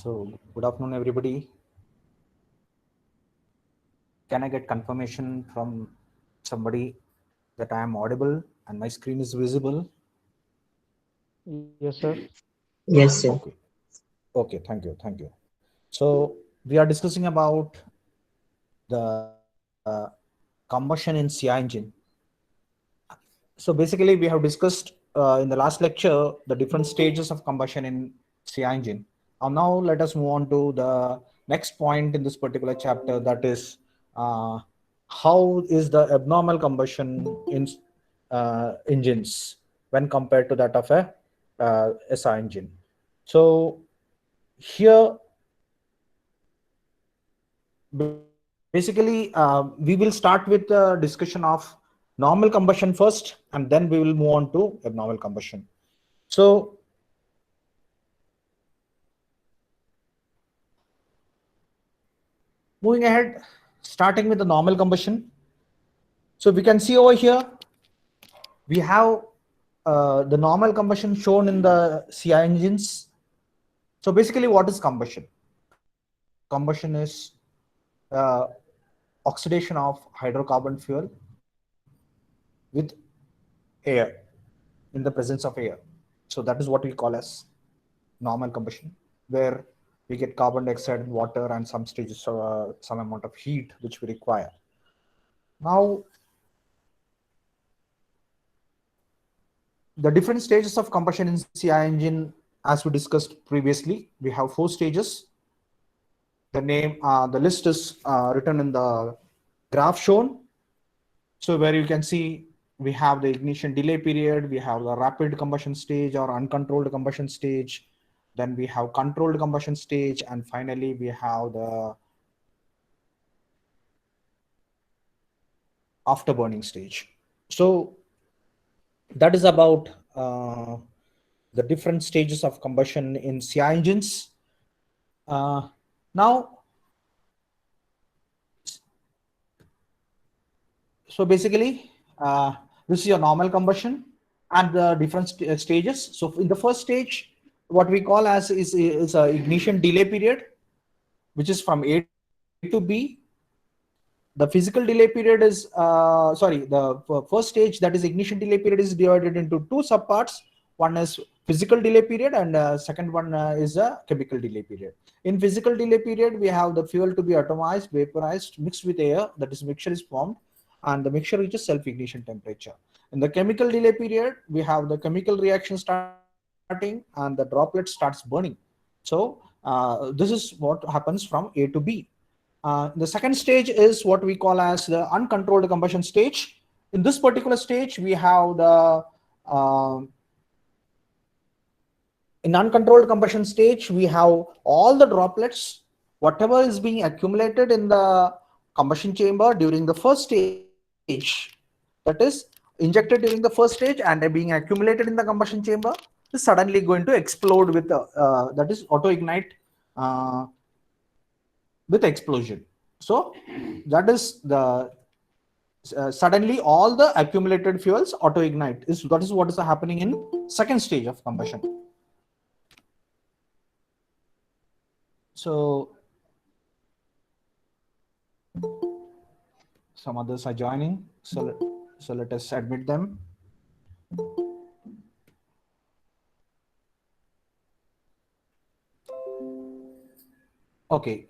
So, good afternoon, everybody. Can I get confirmation from somebody that I am audible and my screen is visible? Yes, sir. Yes, sir. Okay. Okay. Thank you. Thank you. So, we are discussing about the combustion in CI engine. So, basically, we have discussed in the last lecture the different stages of combustion in CI engine. Now, let us move on to the next point in this particular chapter, that is uh, how is the abnormal combustion in engines when compared to that of a SI engine. So, here basically we will start with the discussion of normal combustion first, and then we will move on to abnormal combustion. So moving ahead, starting with the normal combustion. So we can see over here we have the normal combustion shown in the CI engines. So basically, what is combustion? Combustion is uh, oxidation of hydrocarbon fuel with air, in the presence of air. So that is what we call as normal combustion, where we get carbon dioxide and water and some stages of some amount of heat which we require. Now, the different stages of combustion in CI engine, as we discussed previously, we have 4 stages. The list is written in the graph shown. So where you can see we have the ignition delay period, we have the rapid combustion stage or uncontrolled combustion stage, then we have controlled combustion stage, and finally we have the afterburning stage. So that is about the different stages of combustion in CI engines. Now, so basically, this is your normal combustion and the different stages. So in the first stage, what we call as is a ignition delay period, which is from A to B. The physical delay period is the first stage, that is ignition delay period, is divided into 2 subparts. One is physical delay period, and second one is a chemical delay period. In physical delay period, we have the fuel to be atomized, vaporized, mixed with air. That is, mixture is formed, and the mixture reaches self-ignition temperature. In the chemical delay period, we have the chemical reaction starting, and the droplet starts burning. So this is what happens from A to B. The second stage is what we call as the uncontrolled combustion stage. In this particular stage, we have the in uncontrolled combustion stage, we have all the droplets, whatever is being accumulated in the combustion chamber during the first stage, that is injected during the first stage and being accumulated in the combustion chamber, is suddenly going to explode with that is auto ignite with explosion. So that is the suddenly all the accumulated fuels auto ignite. That is what is happening in second stage of combustion. So some others are joining. So let us admit them. Okay.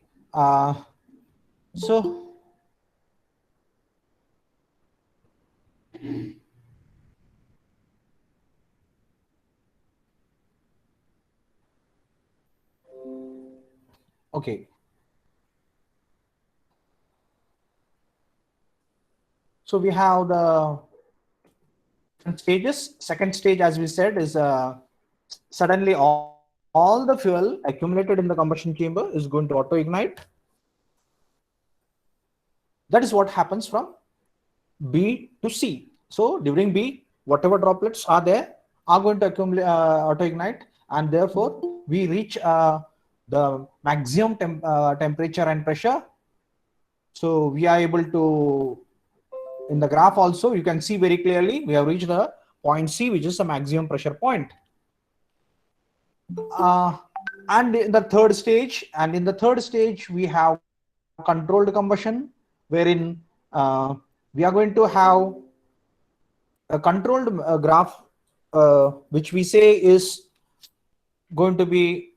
So okay. So we have the different stages. Second stage, as we said, is suddenly all the fuel accumulated in the combustion chamber is going to auto ignite. That is what happens from B to C. So during B, whatever droplets are there are going to accumulate, auto ignite, and therefore we reach the maximum temperature and pressure. So we are able to, in the graph also, you can see very clearly we have reached the point C, which is the maximum pressure point. And in the third stage, we have controlled combustion, wherein we are going to have a controlled graph, which we say is going to be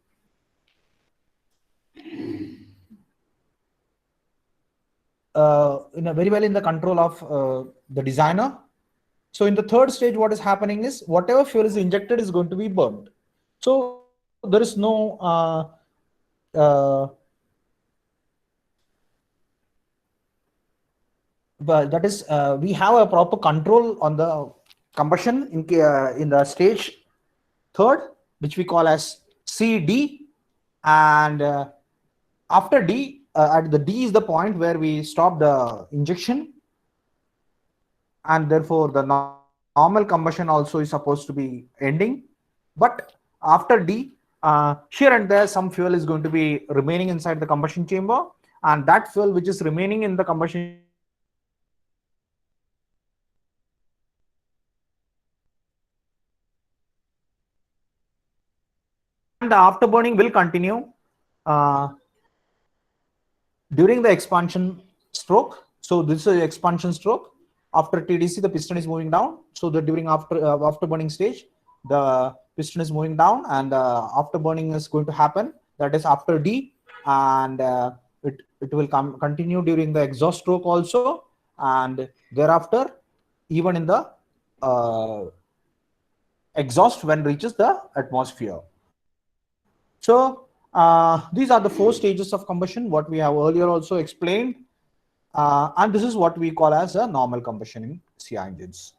in a very well in the control of the designer. So in the third stage, what is happening is whatever fuel is injected is going to be burned. So there is no uh, but that is we have a proper control on the combustion in the stage third, which we call as CD, and after D, at the D is the point where we stop the injection, and therefore the normal combustion also is supposed to be ending. But after D, here and there some fuel is going to be remaining inside the combustion chamber, and that fuel which is remaining in the combustion chamber is going to be and the afterburning will continue uh, during the expansion stroke. So this is an expansion stroke. After TDC, the piston is moving down. So that during afterburning stage, the piston is moving down, and afterburning is going to happen. That is after D, and it will continue during the exhaust stroke also, and thereafter, even in the exhaust when reaches the atmosphere. So these are the 4 stages of combustion, what we have earlier also explained. And this is what we call as a normal combustion in CI engines.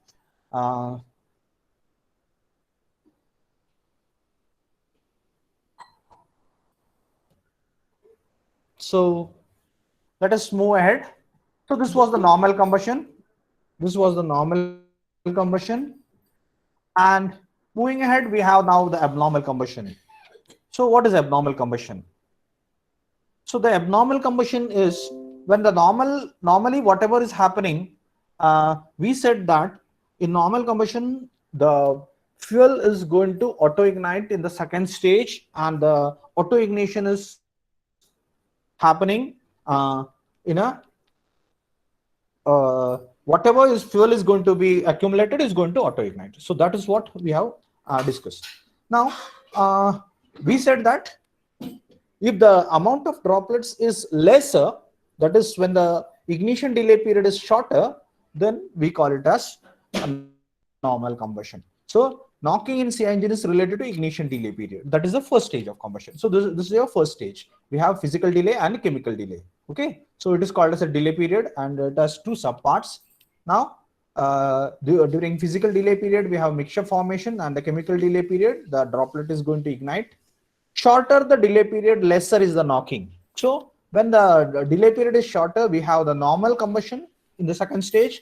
So let us move ahead. So this was the normal combustion. And moving ahead, we have now the abnormal combustion. So what is abnormal combustion? So the abnormal combustion is when the normally whatever is happening, we said that in normal combustion, the fuel is going to auto ignite in the second stage, and the auto ignition is happening in a whatever is fuel is going to be accumulated is going to auto ignite. So that is what we have discussed. Now we said that if the amount of droplets is lesser, that is when the ignition delay period is shorter, then we call it as a normal combustion. So knocking in CI engine is related to ignition delay period. That is the first stage of combustion. So this is your first stage. We have physical delay and chemical delay. Okay, so it is called as a delay period, and it has 2 subparts. Now during physical delay period, we have mixture formation, and the chemical delay period, the droplet is going to ignite. Shorter the delay period, lesser is the knocking. So when the delay period is shorter, we have the normal combustion in the second stage,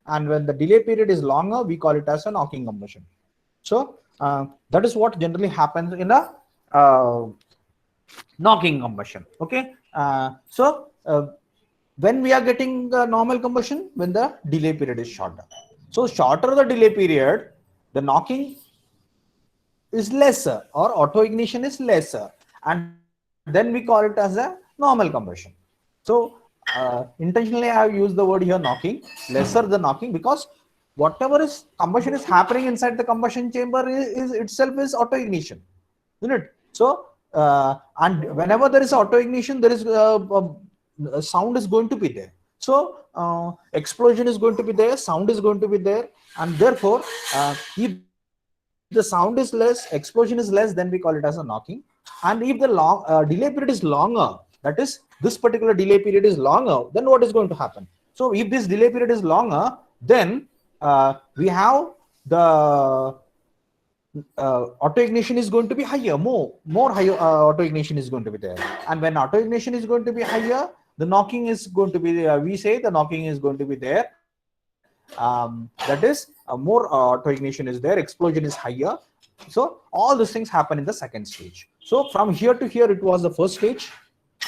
and when the delay period is longer, we call it as a knocking combustion. So that is what generally happens in the knocking combustion. Okay, when we are getting the normal combustion, when the delay period is shorter. So shorter the delay period, the knocking is lesser, or auto ignition is lesser, and then we call it as a normal combustion. So intentionally I have used the word here knocking, lesser the knocking, because whatever is combustion is happening inside the combustion chamber is itself is auto ignition, isn't it? So and whenever there is auto ignition, there is sound is going to be there. So explosion is going to be there, sound is going to be there, and therefore if the sound is less, explosion is less, then we call it as a knocking. And if the delay period is longer, that is this particular delay period is longer, then what is going to happen? So if this delay period is longer, then we have the auto ignition is going to be higher, more higher auto ignition is going to be there. And when auto ignition is going to be higher, the knocking is going to be we say the knocking is going to be there. That is more auto ignition is there, explosion is higher. So all these things happen in the second stage. So from here to here, it was the first stage,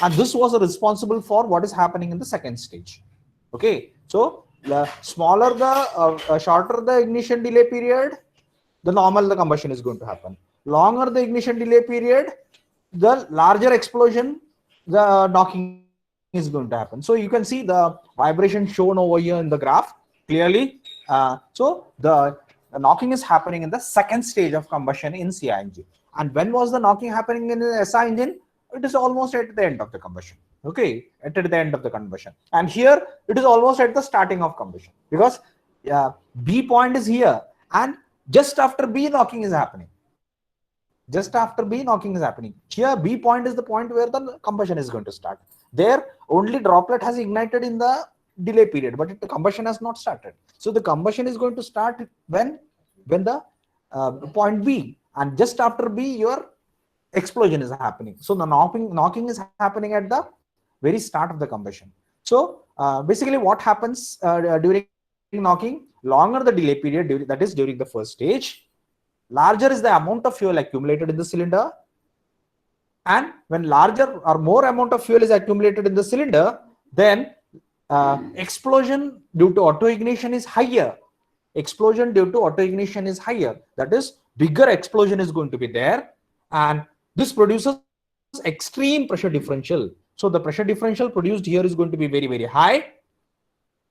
and this was responsible for what is happening in the second stage. Okay, so the smaller the shorter the ignition delay period, the normal the combustion is going to happen. Longer the ignition delay period, the larger explosion, the knocking is going to happen. So you can see the vibration shown over here in the graph clearly. So the knocking is happening in the second stage of combustion in CI engine. And when was the knocking happening in the SI engine? It is almost at the end of the combustion. Okay, at the end of the combustion. And here it is almost at the starting of combustion, because B point is here, and just after B, knocking is happening. Just after B, knocking is happening. Here, B point is the point where the combustion is going to start. There, only droplet has ignited in the delay period, but the combustion has not started. So the combustion is going to start when the point B, and just after B, your explosion is happening. So the knocking is happening at the very start of the combustion. So basically, what happens during knocking? Longer the delay period, that is during the first stage, larger is the amount of fuel accumulated in the cylinder. And when larger or more amount of fuel is accumulated in the cylinder, then explosion due to auto ignition is higher. Explosion due to auto ignition is higher. That is, bigger explosion is going to be there, and this produces extreme pressure differential. So the pressure differential produced here is going to be very, very high,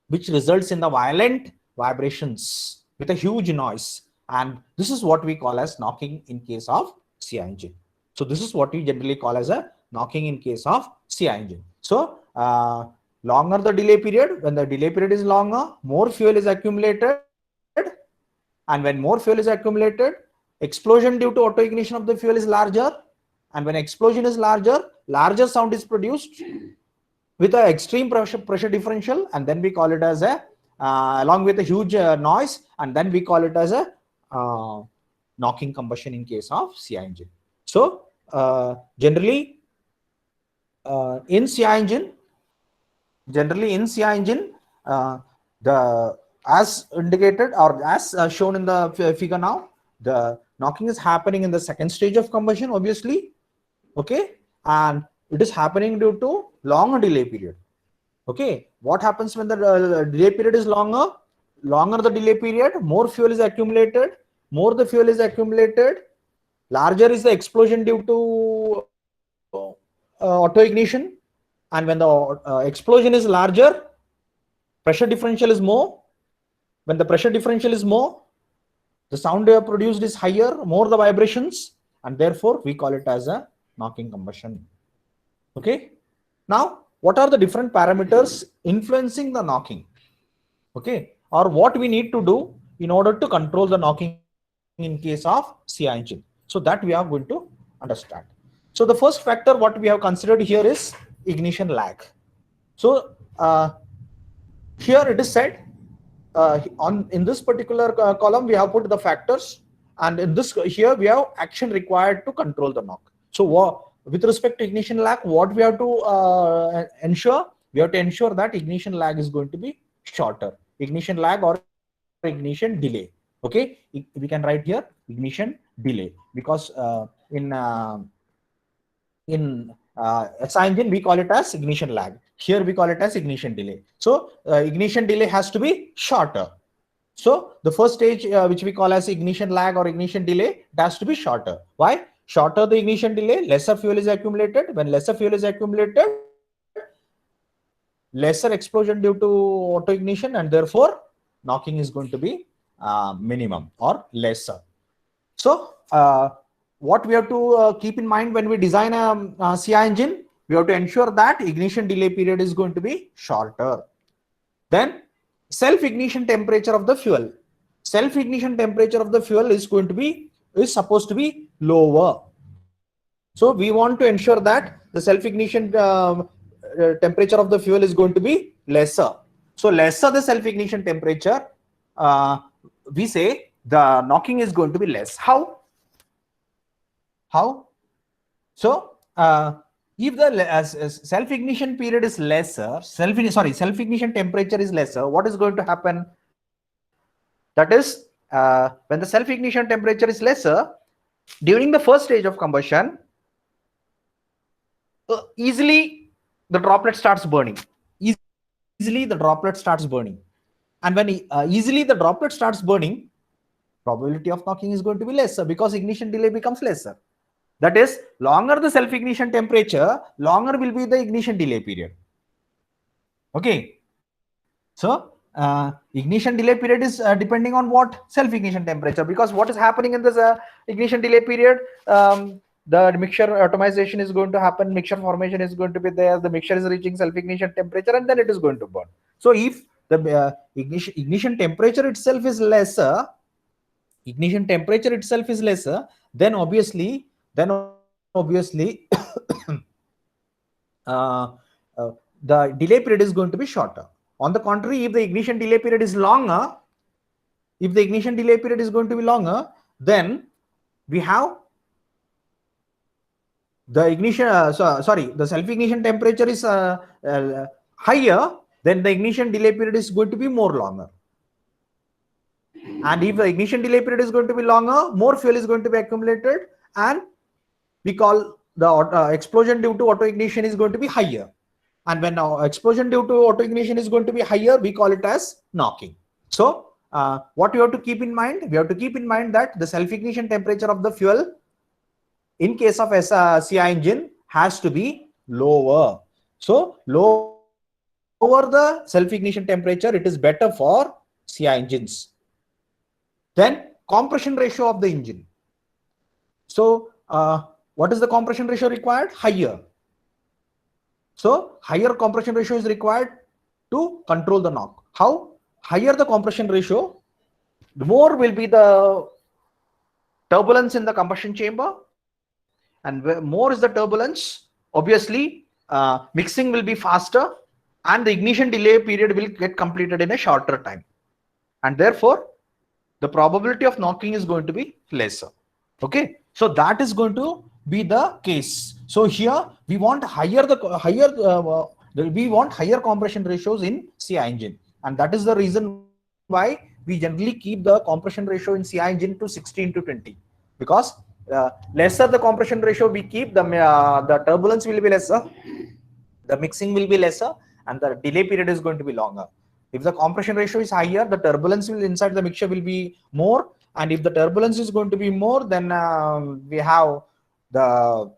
which results in the violent vibrations with a huge noise. And this is what we call as knocking in case of CI engine. So this is what we generally call as a knocking in case of CI engine. So longer the delay period, when the delay period is longer, more fuel is accumulated. And when more fuel is accumulated, explosion due to auto ignition of the fuel is larger. And when explosion is larger, larger sound is produced with an extreme pressure differential, and then we call it as a along with a huge noise, and then we call it as a knocking combustion in case of CI engine. So generally in CI engine, the as indicated or as shown in the figure now, the knocking is happening in the second stage of combustion, obviously. Okay, and it is happening due to longer delay period. Okay, what happens when the delay period is longer? Longer the delay period, more fuel is accumulated. More the fuel is accumulated, larger is the explosion due to auto ignition. And when the explosion is larger, pressure differential is more. When the pressure differential is more, the sound produced is higher, more the vibrations, and therefore we call it as a knocking combustion. Okay. Now, what are the different parameters influencing the knocking? Okay, or what we need to do in order to control the knocking in case of CI engine. So that we are going to understand. So the first factor what we have considered here is ignition lag. So here it is said in this particular column we have put the factors, and in this here we have action required to control the knock. So with respect to ignition lag, what we have to ensure? We have to ensure that ignition lag is going to be shorter. Ignition lag or ignition delay. Okay, we can write here ignition delay, because in SI engine we call it as ignition lag. Here we call it as ignition delay. So ignition delay has to be shorter. So the first stage which we call as ignition lag or ignition delay, it has to be shorter. Why? Shorter the ignition delay, lesser fuel is accumulated. When lesser fuel is accumulated, lesser explosion due to auto ignition, and therefore knocking is going to be minimum or lesser. So what we have to keep in mind when we design a CI engine, we have to ensure that ignition delay period is going to be shorter. Then self-ignition temperature of the fuel. Self-ignition temperature of the fuel is supposed to be lower. So we want to ensure that the self-ignition temperature of the fuel is going to be lesser. So lesser the self-ignition temperature, we say the knocking is going to be less. How? So if the self-ignition period is lesser, self-ignition temperature is lesser, what is going to happen? That is, when the self-ignition temperature is lesser, during the first stage of combustion, easily the droplet starts burning. Easily the droplet starts burning. And when easily the droplet starts burning, probability of knocking is going to be lesser, because ignition delay becomes lesser. That is, longer the self-ignition temperature, longer will be the ignition delay period. Okay. So ignition delay period is depending on what? Self-ignition temperature, because what is happening in this ignition delay period, the mixture atomization is going to happen, mixture formation is going to be there, the mixture is reaching self-ignition temperature, and then it is going to burn. So if the ignition temperature itself is lesser, then obviously the delay period is going to be shorter. On the contrary, if the ignition delay period is longer, then we have the ignition, the self-ignition temperature is higher, then the ignition delay period is going to be more longer. And if the ignition delay period is going to be longer, more fuel is going to be accumulated, and we call the explosion due to auto ignition is going to be higher. And when explosion due to auto ignition is going to be higher, we call it as knocking. So what we have to keep in mind? We have to keep in mind that the self-ignition temperature of the fuel in case of CI engine has to be lower. So lower the self-ignition temperature, it is better for CI engines. Then compression ratio of the engine. So what is the compression ratio required? Higher. So higher compression ratio is required to control the knock. How? Higher the compression ratio, the more will be the turbulence in the combustion chamber, and more is the turbulence, obviously mixing will be faster, and the ignition delay period will get completed in a shorter time, and therefore the probability of knocking is going to be lesser. Okay, so that is going to be the case. So here we want higher compression ratios in CI engine, and that is the reason why we generally keep the compression ratio in CI engine to 16:20, because lesser the compression ratio we keep, the turbulence will be lesser, the mixing will be lesser, and the delay period is going to be longer. If the compression ratio is higher, the turbulence will inside the mixture will be more, and if the turbulence is going to be more, then we have the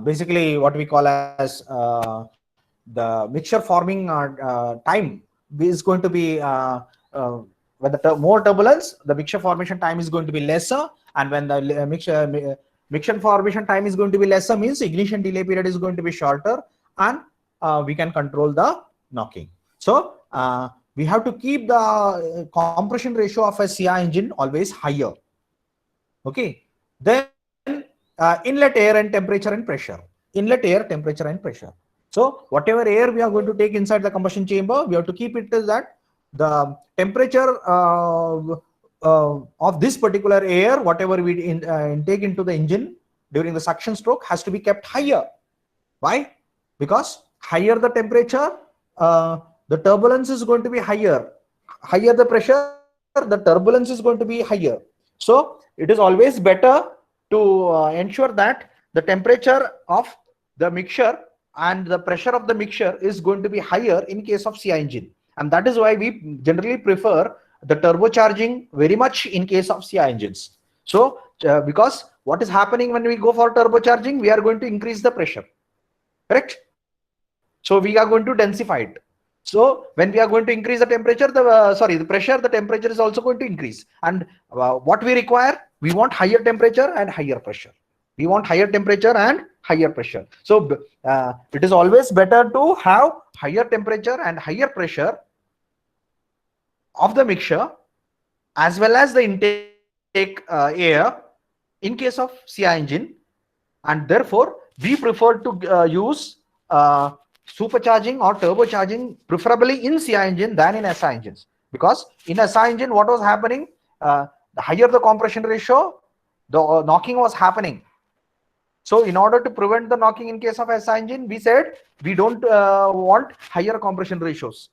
basically what we call as the mixture forming time is going to be when the more turbulence, the mixture formation time is going to be lesser, and when the mixture formation time is going to be lesser, means ignition delay period is going to be shorter, and we can control the knocking. So we have to keep the compression ratio of a CI engine always higher. Okay, then inlet air and temperature and pressure. Inlet air, temperature and pressure. So whatever air we are going to take inside the combustion chamber, we have to keep it as that the temperature of this particular air, whatever we intake into the engine during the suction stroke, has to be kept higher. Why? Because higher the temperature, the turbulence is going to be higher. Higher the pressure, the turbulence is going to be higher. So it is always better to ensure that the temperature of the mixture and the pressure of the mixture is going to be higher in case of CI engine. And that is why we generally prefer the turbocharging very much in case of CI engines. So because what is happening when we go for turbocharging, we are going to increase the pressure, correct? So we are going to densify it. So when we are going to increase the temperature, the pressure, the temperature is also going to increase. And what we require, we want higher temperature and higher pressure. We want higher temperature and higher pressure. So it is always better to have higher temperature and higher pressure of the mixture as well as the intake air in case of CI engine, and therefore we prefer to use supercharging or turbocharging preferably in CI engine than in SI engines, because in SI engine what was happening, the higher the compression ratio, the knocking was happening. So in order to prevent the knocking in case of SI engine, we said we don't want higher compression ratios.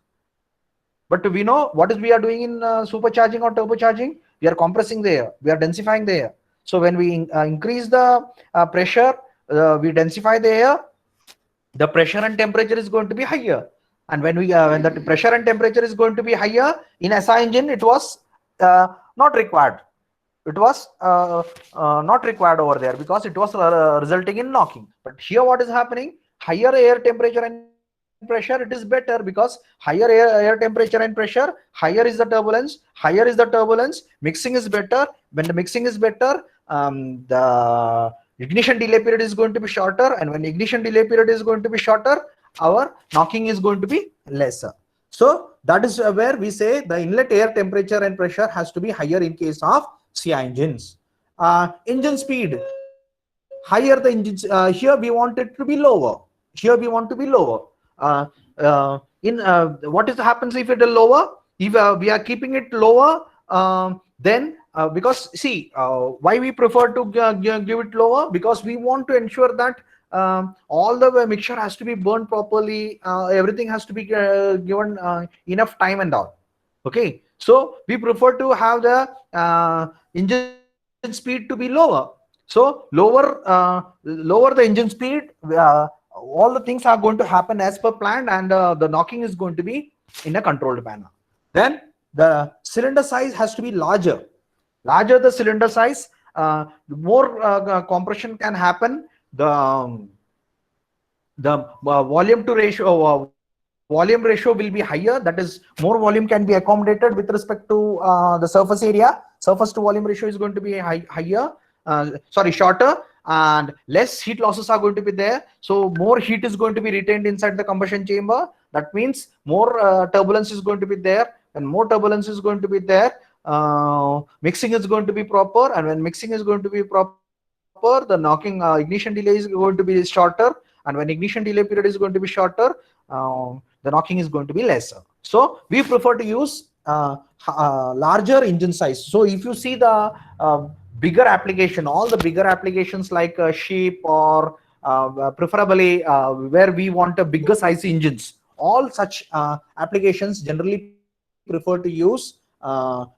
But we know what is we are doing in supercharging or turbocharging. We are compressing the air, we are densifying the air. So when we increase the pressure, we densify the air, the pressure and temperature is going to be higher. And when the pressure and temperature is going to be higher in SI engine, it was not required. it was not required over there because it was resulting in knocking. But here what is happening, higher air temperature and pressure, it is better because higher air temperature and pressure, higher is the turbulence, mixing is better. When the mixing is better, the ignition delay period is going to be shorter, and when ignition delay period is going to be shorter, our knocking is going to be lesser. So that is where we say the inlet air temperature and pressure has to be higher in case of CI engines. Engine speed, higher the engines, here we want it to be lower. Here we want to be lower. What is happens if it is lower? If we are keeping it lower, then because see, why we prefer to give it lower? Because we want to ensure that all the mixture has to be burned properly, everything has to be given enough time and all. Okay, so we prefer to have the engine speed to be lower. So lower the engine speed, all the things are going to happen as per planned, and the knocking is going to be in a controlled manner. Then the cylinder size has to be larger. Larger the cylinder size, more compression can happen. The volume to ratio, volume ratio will be higher. That is, more volume can be accommodated with respect to the surface area. Surface to volume ratio is going to be shorter, and less heat losses are going to be there. So more heat is going to be retained inside the combustion chamber. That means more turbulence is going to be there, and more turbulence is going to be there. Mixing is going to be proper, and when mixing is going to be proper, the knocking ignition delay is going to be shorter, and when ignition delay period is going to be shorter, the knocking is going to be lesser. So we prefer to use larger engine size. So if you see the bigger application, all the bigger applications like ship or preferably where we want a bigger size engines, all such applications generally prefer to use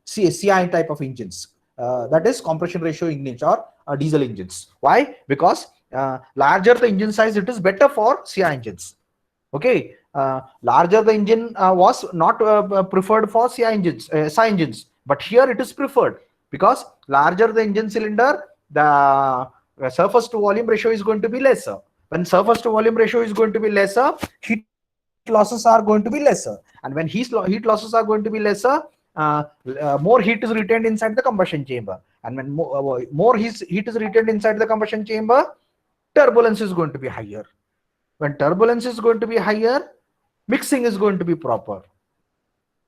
CI type of engines, that is compression ratio engines or diesel engines. Why? Because larger the engine size, it is better for CI engines. Okay, larger the engine was not preferred for CI engines, SI engines, but here it is preferred because larger the engine cylinder, the surface to volume ratio is going to be lesser. When surface to volume ratio is going to be lesser, heat losses are going to be lesser, and when heat losses are going to be lesser, more heat is retained inside the combustion chamber, and when more heat is retained inside the combustion chamber, turbulence is going to be higher. When turbulence is going to be higher, mixing is going to be proper.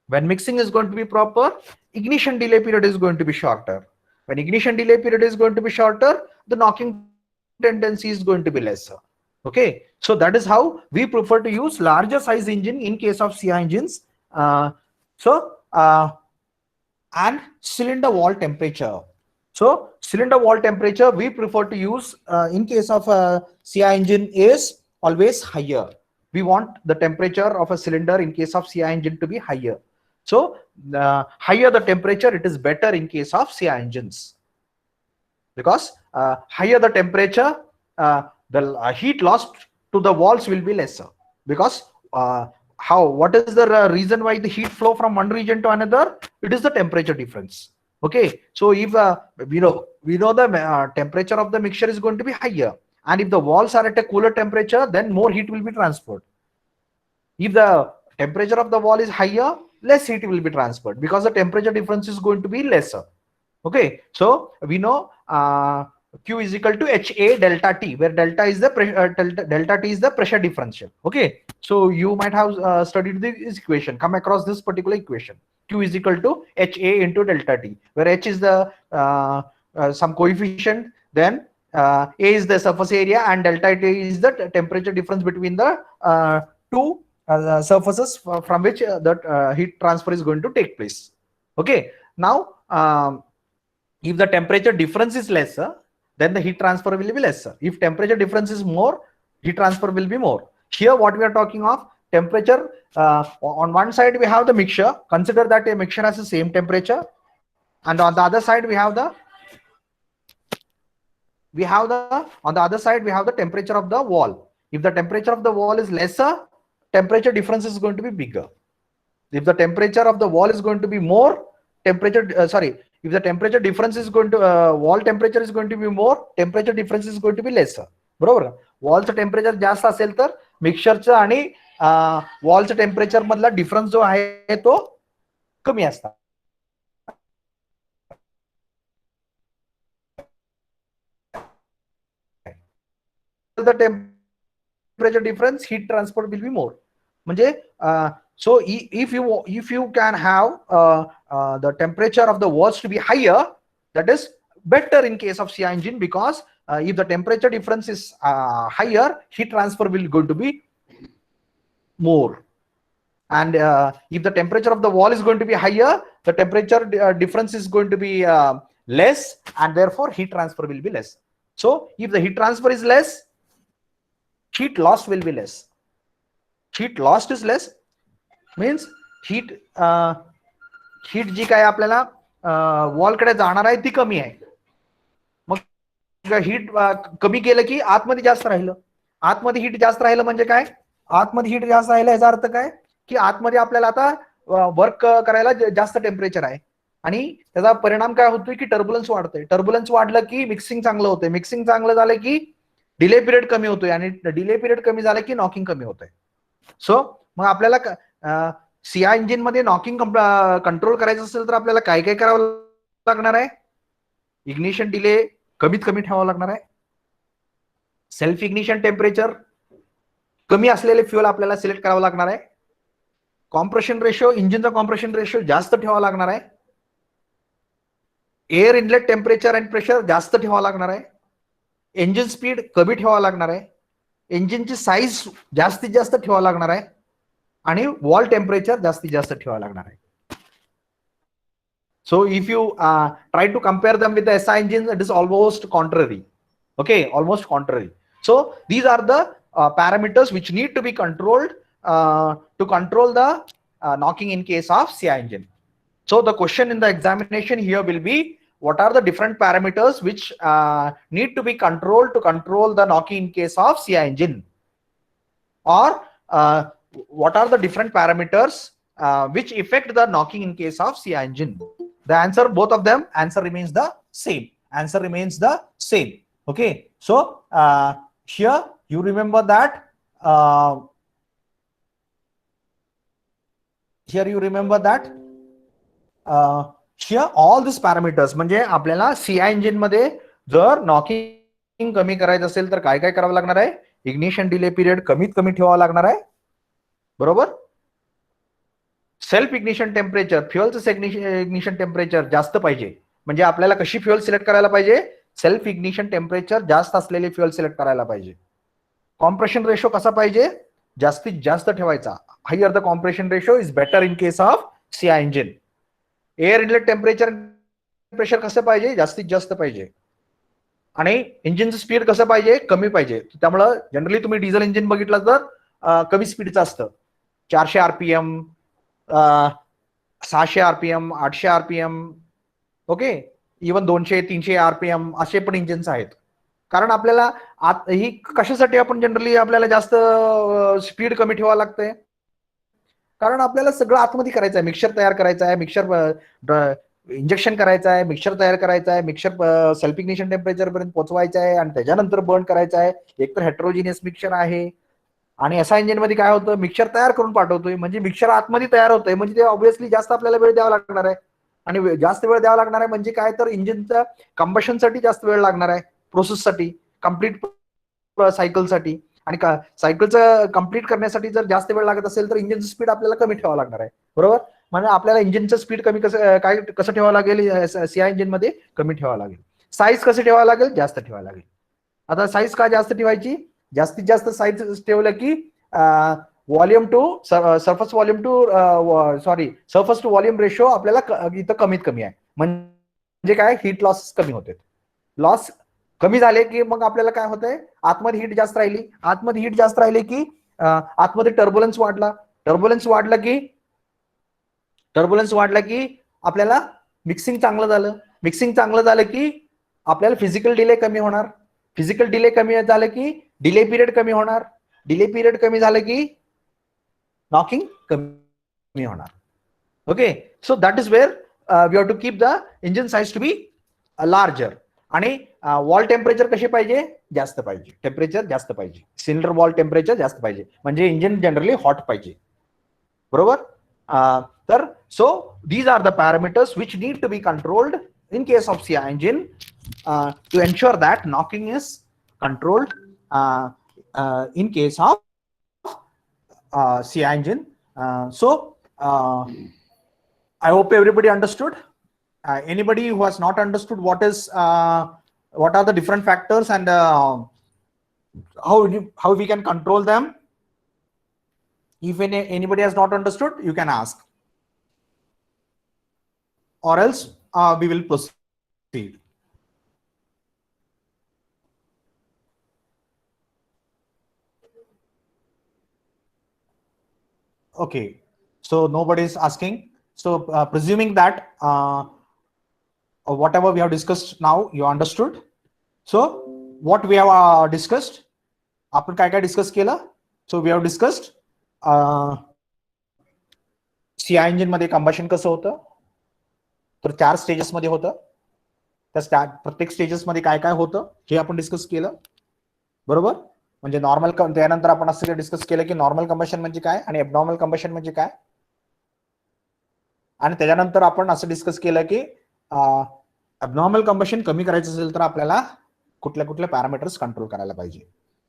When mixing is going to be proper, ignition delay period is going to be shorter. When ignition delay period is going to be shorter, the knocking tendency is going to be lesser. Okay, so that is how we prefer to use larger size engine in case of CI engines. And cylinder wall temperature. So cylinder wall temperature we prefer to use in case of a CI engine is always higher. We want the temperature of a cylinder in case of CI engine to be higher. So higher the temperature, it is better in case of CI engines, because higher the temperature, the heat lost to the walls will be lesser. Because what is the reason why the heat flow from one region to another? It is the temperature difference. Okay, so if we know the temperature of the mixture is going to be higher, and if the walls are at a cooler temperature, then more heat will be transferred. If the temperature of the wall is higher, less heat will be transferred because the temperature difference is going to be lesser. Okay, so we know Q is equal to HA delta T, where delta is the delta T is the pressure differential. Okay, so you might have studied this equation, come across this particular equation. Q is equal to HA into delta T, where H is the some coefficient, then A is the surface area, and delta T is the temperature difference between the two surfaces from which the heat transfer is going to take place. Okay, now if the temperature difference is lesser, then the heat transfer will be lesser. If temperature difference is more, heat transfer will be more. Here what we are talking of, temperature, on one side we have the mixture. Consider that a mixture has the same temperature, and on the other side we have the temperature of the wall. If the temperature of the wall is lesser, temperature difference is going to be bigger. If the temperature of the wall is going to be more, If the temperature difference is going to wall temperature is going to be more, temperature difference is going to be less. बरोबर. वॉलचं temperature जास्त असेल तर मिक्सरचं आणि वॉलचं temperature मधला difference जो आहे तो कमी असतात. The temperature difference, heat transfer will be more. म्हणजे so if you can have the temperature of the walls to be higher, that is better in case of CI engine, because if the temperature difference is higher, heat transfer will going to be more. And if the temperature of the wall is going to be higher, the temperature difference is going to be less, and therefore heat transfer will be less. So if the heat transfer is less, heat loss will be less. Heat lost is less means heat जी काय आपल्याला wall कडे जाणार आहे ती कमी आहे. मग heat कमी केलं की आतमध्ये जास्त राहिलं. आतमध्ये हीट जास्त राहिलं म्हणजे काय? आतमध्ये हीट जास्त राहिलं याचा अर्थ काय की आतमध्ये आपल्याला आता वर्क करायला जास्त टेम्परेचर आहे आणि त्याचा परिणाम काय होतोय की टर्ब्युलन्स वाढतोय. टर्ब्युलन्स वाढलं की मिक्सिंग चांगलं होतंय. मिक्सिंग चांगलं झालं की डिले पिरियड कमी होतोय आणि डिले पिरियड कमी झालं की नॉकिंग कमी होतंय. सो मग आपल्याला सीआय इंजिन मध्ये नॉकिंग कंट्रोल करायचं असेल तर आपल्याला काय काय करावं लागणार आहे? इग्निशन डिले कमीत कमी ठेवावं लागणार आहे. सेल्फ इग्निशन टेम्परेचर कमी असलेले फ्युएल आपल्याला सिलेक्ट करावं लागणार आहे. कॉम्प्रेशन रेशो, इंजिनचा कॉम्प्रेशन रेशो जास्त ठेवावा लागणार आहे. Air inlet temperature and pressure जास्त ठेवावं लागणार आहे. इंजिन स्पीड कमी ठेवावं लागणार आहे. इंजिनची साईज जास्तीत जास्त ठेवावं लागणार आहे आणि वॉल टेम्परेचर जास्तीत जास्त ठेवावं लागणार आहे. So if you try to compare them with the SI engines, it is almost contrary. Okay, almost contrary. So these are the parameters which need to be controlled to control the knocking in case of CI engine. So the question in the examination here will be, what are the different parameters which need to be controlled to control the knocking in case of CI engine? Or what are the different parameters which affect the knocking in case of CI engine? The answer, both of them, answer remains the same. Answer remains the same. Okay. So here you remember that here all these parameters, म्हणजे आपल्याला CI engine मध्ये जर knocking कमी करायचं असेल तर काय काय करावं लागणार आहे? इग्निशन डिले पिरियड कमीत कमी ठेवावा लागणार आहे. बरोबर. सेल्फ इग्निशन टेम्परेचर, फ्युएलचं इग्निशन टेम्परेचर जास्त पाहिजे. म्हणजे आपल्याला कशी फ्युएल सिलेक्ट करायला पाहिजे? सेल्फ इग्निशन टेम्परेचर जास्त असलेली फ्युएल सिलेक्ट करायला पाहिजे. कॉम्प्रेशन रेशो कसा पाहिजे? जास्तीत जास्त ठेवायचा. Higher the compression ratio is better in case of CI engine. Air inlet temperature pressure कसं पाहिजे? जास्तीत जास्त पाहिजे. आणि इंजिनचं स्पीड कसं पाहिजे? कमी पाहिजे. त्यामुळे जनरली तुम्ही डिझेल इंजिन बघितलं तर कमी स्पीडचं असतं. 400 RPM, 600 RPM, 800 RPM, okay, even 200-300 RPM असे पण इंजिन्स आहेत. कारण आपल्याला ही कशासाठी आपण जनरली आपल्याला जास्त स्पीड कमी ठेवावं लागतंय? कारण आपल्याला सगळं आतमध्ये करायचं आहे. मिक्सर तयार करायचं आहे, मिक्सर इंजेक्शन करायचं आहे, मिक्सर तयार करायचं आहे, मिक्सर सेल्फ इग्निशन टेम्परेचर पर्यंत पोहोचवायचं आहे आणि त्याच्यानंतर बर्न करायचं आहे. एकतर हेट्रोजिनियस मिक्सर आहे आणि एसआय इंजिन मध्ये काय होतं? मिक्सर तयार करून पाठवतोय म्हणजे मिक्सर आतमध्ये तयार होतंय, म्हणजे ते ऑब्व्हियसली जास्त आपल्याला वेळ द्यावा लागणार आहे. आणि जास्त वेळ द्यावा लागणार आहे म्हणजे काय? तर इंजिनच्या कंबशनसाठी जास्त वेळ लागणार आहे, प्रोसेससाठी, कम्प्लीट सायकलसाठी. आणि सायकलचं कम्प्लीट करण्यासाठी जर जास्त वेळ लागत असेल तर इंजिनचं स्पीड आपल्याला कमी ठेवावं लागणार आहे. बरोबर. म्हणजे आपल्याला इंजिनचं स्पीड कमी कसं ठेवावं लागेल? सीआय इंजिन मध्ये कमी ठेवावं लागेल. साईज कसं ठेवावं लागेल? जास्त ठेवावं लागेल. आता साईज का जास्त ठेवायची? जास्तीत जास्त साईज ठेवलं की volume to surface volume to surface to volume ratio आपल्याला इथं कमीत कमी आहे. म्हणजे काय? हीट लॉस कमी होते. लॉस कमी झाले की मग आपल्याला काय होतंय? आतमध्ये हीट जास्त राहिली. आतमध्ये हीट जास्त राहिली की आतमध्ये टर्ब्युलन्स वाढला. टर्ब्युलन्स वाढला की आपल्याला मिक्सिंग चांगलं झालं. मिक्सिंग चांगलं झालं की आपल्याला फिजिकल डिले कमी होणार. फिजिकल डिले कमी झालं की डिले पिरियड कमी होणार. डिले पिरियड कमी झालं की नॉकिंग कमी होणार. Okay. So that is where we have to keep the engine size to be larger. आणि वॉल टेम्परेचर कसे पाहिजे, जास्त पाहिजे, टेम्परेचर जास्त पाहिजे, सिलेंडर वॉल टेम्परेचर जास्त पाहिजे, म्हणजे इंजिन जनरली हॉट पाहिजे. बरोबर. तर so these are the parameters which need to be controlled in case of CI engine to ensure that knocking is controlled in case of CI engine. So I hope everybody understood. Anybody who has not understood what are the different factors and how we can control them, if anybody has not understood, you can ask, or else we will proceed. Okay, so nobody is asking. So presuming that whatever we have discussed now, you understood. So what we have discussed, आपण काय काय discuss केलं. So we have discussed CI engine मध्ये combustion कसं होतं, तर 4 stages मध्ये होतं. त्या प्रत्येक स्टेजेस मध्ये काय काय होतं हे आपण डिस्कस केलं. बरोबर. म्हणजे नॉर्मल, त्यानंतर आपण असं डिस्कस केलं की नॉर्मल कंबशन म्हणजे काय आणि ॲबनॉर्मल कंबशन म्हणजे काय. आणि त्याच्यानंतर आपण असं डिस्कस केलं की ॲबनॉर्मल कंबशन कमी करायचं असेल तर आपल्याला कुठल्या कुठल्या पॅरामीटर्स कंट्रोल करायला पाहिजे.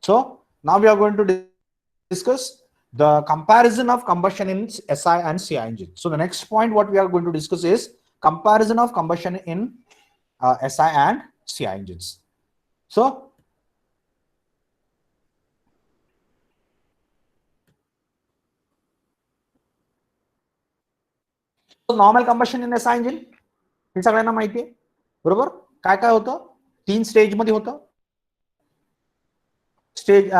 So now we are going to discuss the comparison of combustion in SI and CI engine. So the next point what we are going to discuss is comparison of combustion in SI and CI engines. So normal combustion in SI engine हे सगळ्यांना माहिती आहे. बरोबर. काय काय होतं, 3 stage मध्ये होतं. स्टेज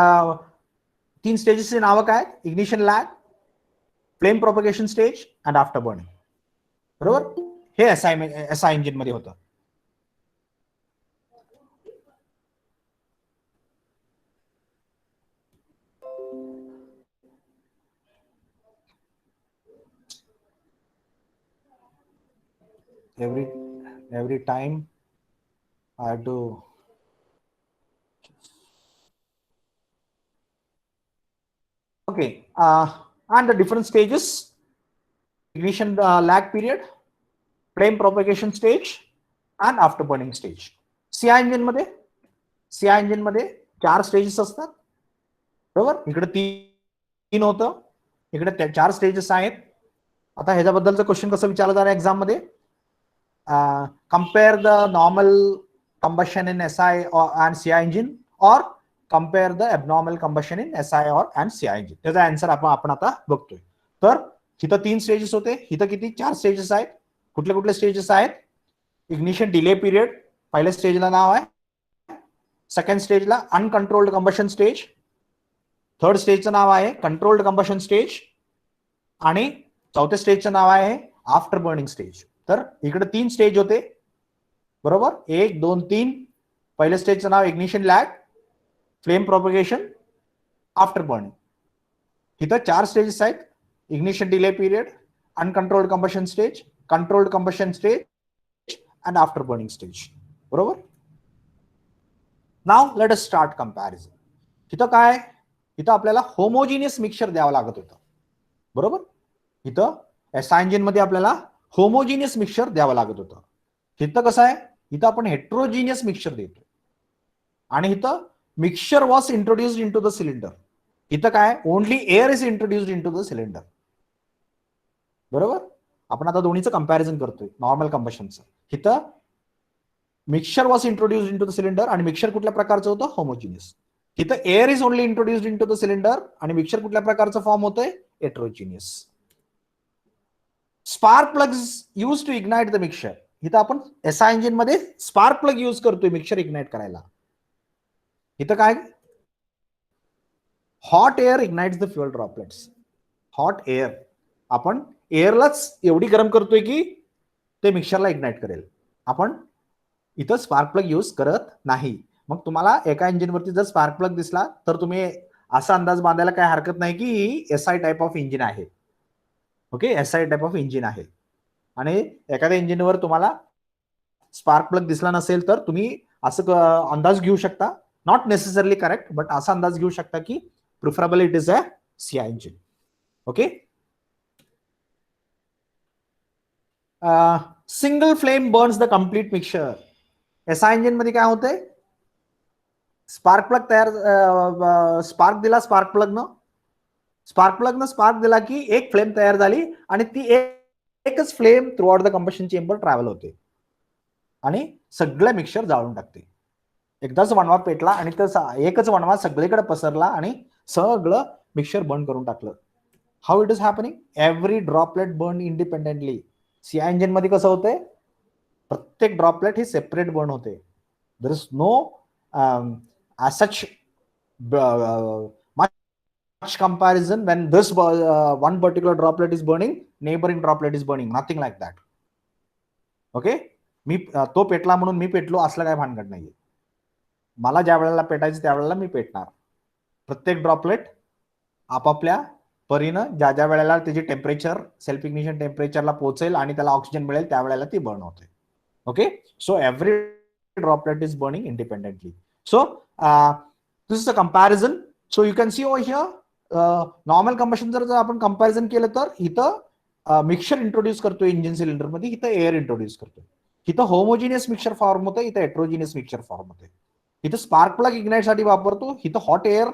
3 स्टेजेसची नावं काय, ignition lag, flame propagation stage and after burning. बरोबर. हे एसआय इंजिन मध्ये होतं. every time I have to okay and the different stages, ignition lag period, flame propagation stage and after burning stage. CI engine मध्ये 4 stages असतात. बरोबर. इकडे 3 होतं, इकडे 4 stages आहेत. आता ह्याच्याबद्दलचं क्वेश्चन कसं विचारलं जाणार एक्झाम मध्ये, compare the normal combustion in SI and CI engine or compare the abnormal combustion in SI or and CI engine. त्याचा आन्सर आपण आता बघतोय. तर इथं 3 स्टेजेस होते, इथं किती 4 स्टेजेस आहेत. कुठले कुठले स्टेजेस आहेत, इग्निशन डिले पिरियड पहिल्या स्टेजला नाव आहे, सेकंड स्टेजला अनकंट्रोल्ड कंबशन स्टेज, थर्ड स्टेजचं नाव आहे कंट्रोल्ड कंबशन स्टेज आणि चौथ्या स्टेजचं नाव आहे आफ्टर बर्निंग स्टेज. तर इकडे 3 स्टेज होते. बरोबर. 1 2 3. पहिल्या स्टेजचं नाव ignition lag, flame propagation, after burning. इथं 4 स्टेजेस आहेत, ignition delay period, uncontrolled combustion stage, controlled combustion stage and after burning stage. बरोबर. Now let us start comparison. इथं काय, इथं आपल्याला होमोजिनियस मिक्सचर द्यावं लागत होतं. बरोबर. इथं एसआय इंजिन मध्ये आपल्याला होमोजिनियस मिक्सचर द्यावं लागत होतं. इथं कसं आहे, इथं आपण हेट्रोजिनियस मिक्सचर देतो. आणि इथं mixture was introduced into the cylinder. इथं काय, only air is introduced into the cylinder. बरोबर. आपण आता दोन्हीचं कंपॅरिझन करतोय, नॉर्मल कंबशनचं. इथं mixture was introduced into the cylinder आणि मिक्सचर कुठल्या प्रकारचं होतं, होमोजिनियस. इथं air is only introduced into the cylinder आणि मिक्सचर कुठल्या प्रकारचं फॉर्म होतंय, heterogeneous. Spark plugs use to ignite the mixture. इथं आपण एसआय इंजिन मध्ये स्पार्क प्लग यूज करतोय मिक्सचर इग्नाइट करायला. इथं काय, hot air ignites the fuel droplets. Hot air, आपण एअरलाच एवढी गरम करतोय की ते मिक्सचरला इग्नाइट करेल. आपण इथं स्पार्क प्लग यूज करत नाही. मग तुम्हाला एका इंजिनवरती जर स्पार्क प्लग दिसला तर तुम्ही असा अंदाज बांधायला काय हरकत नाही की एसआय टाइप ऑफ इंजिन आहे. Okay, SI type of engine आहे. आणि एखाद्या इंजिनवर तुम्हाला स्पार्क प्लग दिसला नसेल तर तुम्ही असं अंदाज घेऊ शकता, नॉट नेसेसरली करेक्ट, बट असा अंदाज घेऊ शकता की preferable it is a CI engine. Okay. Single flame burns the complete mixture. SI engine मध्ये काय होतंय, स्पार्क प्लग तयार, स्पार्क दिला स्पार्क प्लगनं स्पार्क दिला की एक फ्लेम तयार झाली आणि ती एकच flame throughout the combustion chamber travel होते आणि सगळं मिक्सचर जाळून टाकते. एकदाच वणवा पेटला आणि एकच वणवा सगळीकडे पसरला आणि सगळं मिक्सचर बर्न करून टाकलं. How it is happening, every droplet burn independently. CI engine मध्ये कसं होतंय, प्रत्येक ड्रॉपलेट ही सेपरेट बर्न होते. There is no as such much comparison when this one particular droplet is burning, neighboring droplet is burning, nothing like that. Okay. मी तो पेटला म्हणून मी पेटलो असलं काय भानगड नाहीये. मला ज्या वेळेला पेटायचं त्यावेळेला मी पेटणार. प्रत्येक ड्रॉपलेट आपापल्या परीनं ज्या ज्या वेळेला त्याची टेम्परेचर सेल्फ इग्निशन टेम्परेचरला पोहोचेल आणि त्याला ऑक्सिजन मिळेल त्यावेळेला ती बर्न होते. Okay. So every droplet is burning independently. So this is a comparison. So you can see over here, normal combustion जर आपण कंपॅरिझन केलं तर इथं मिक्सचर इंट्रोड्यूस करतोय इंजिन सिलेंडर मध्ये, इथं एअर इंट्रोड्यूस करतोय. इथं होमोजिनियस मिक्सचर फॉर्म होतं, इथं हेट्रोजिनियस मिक्सचर फॉर्म होते. इथं स्पार्क प्लग इग्नाइट साठी वापरतो, इथं हॉट एअर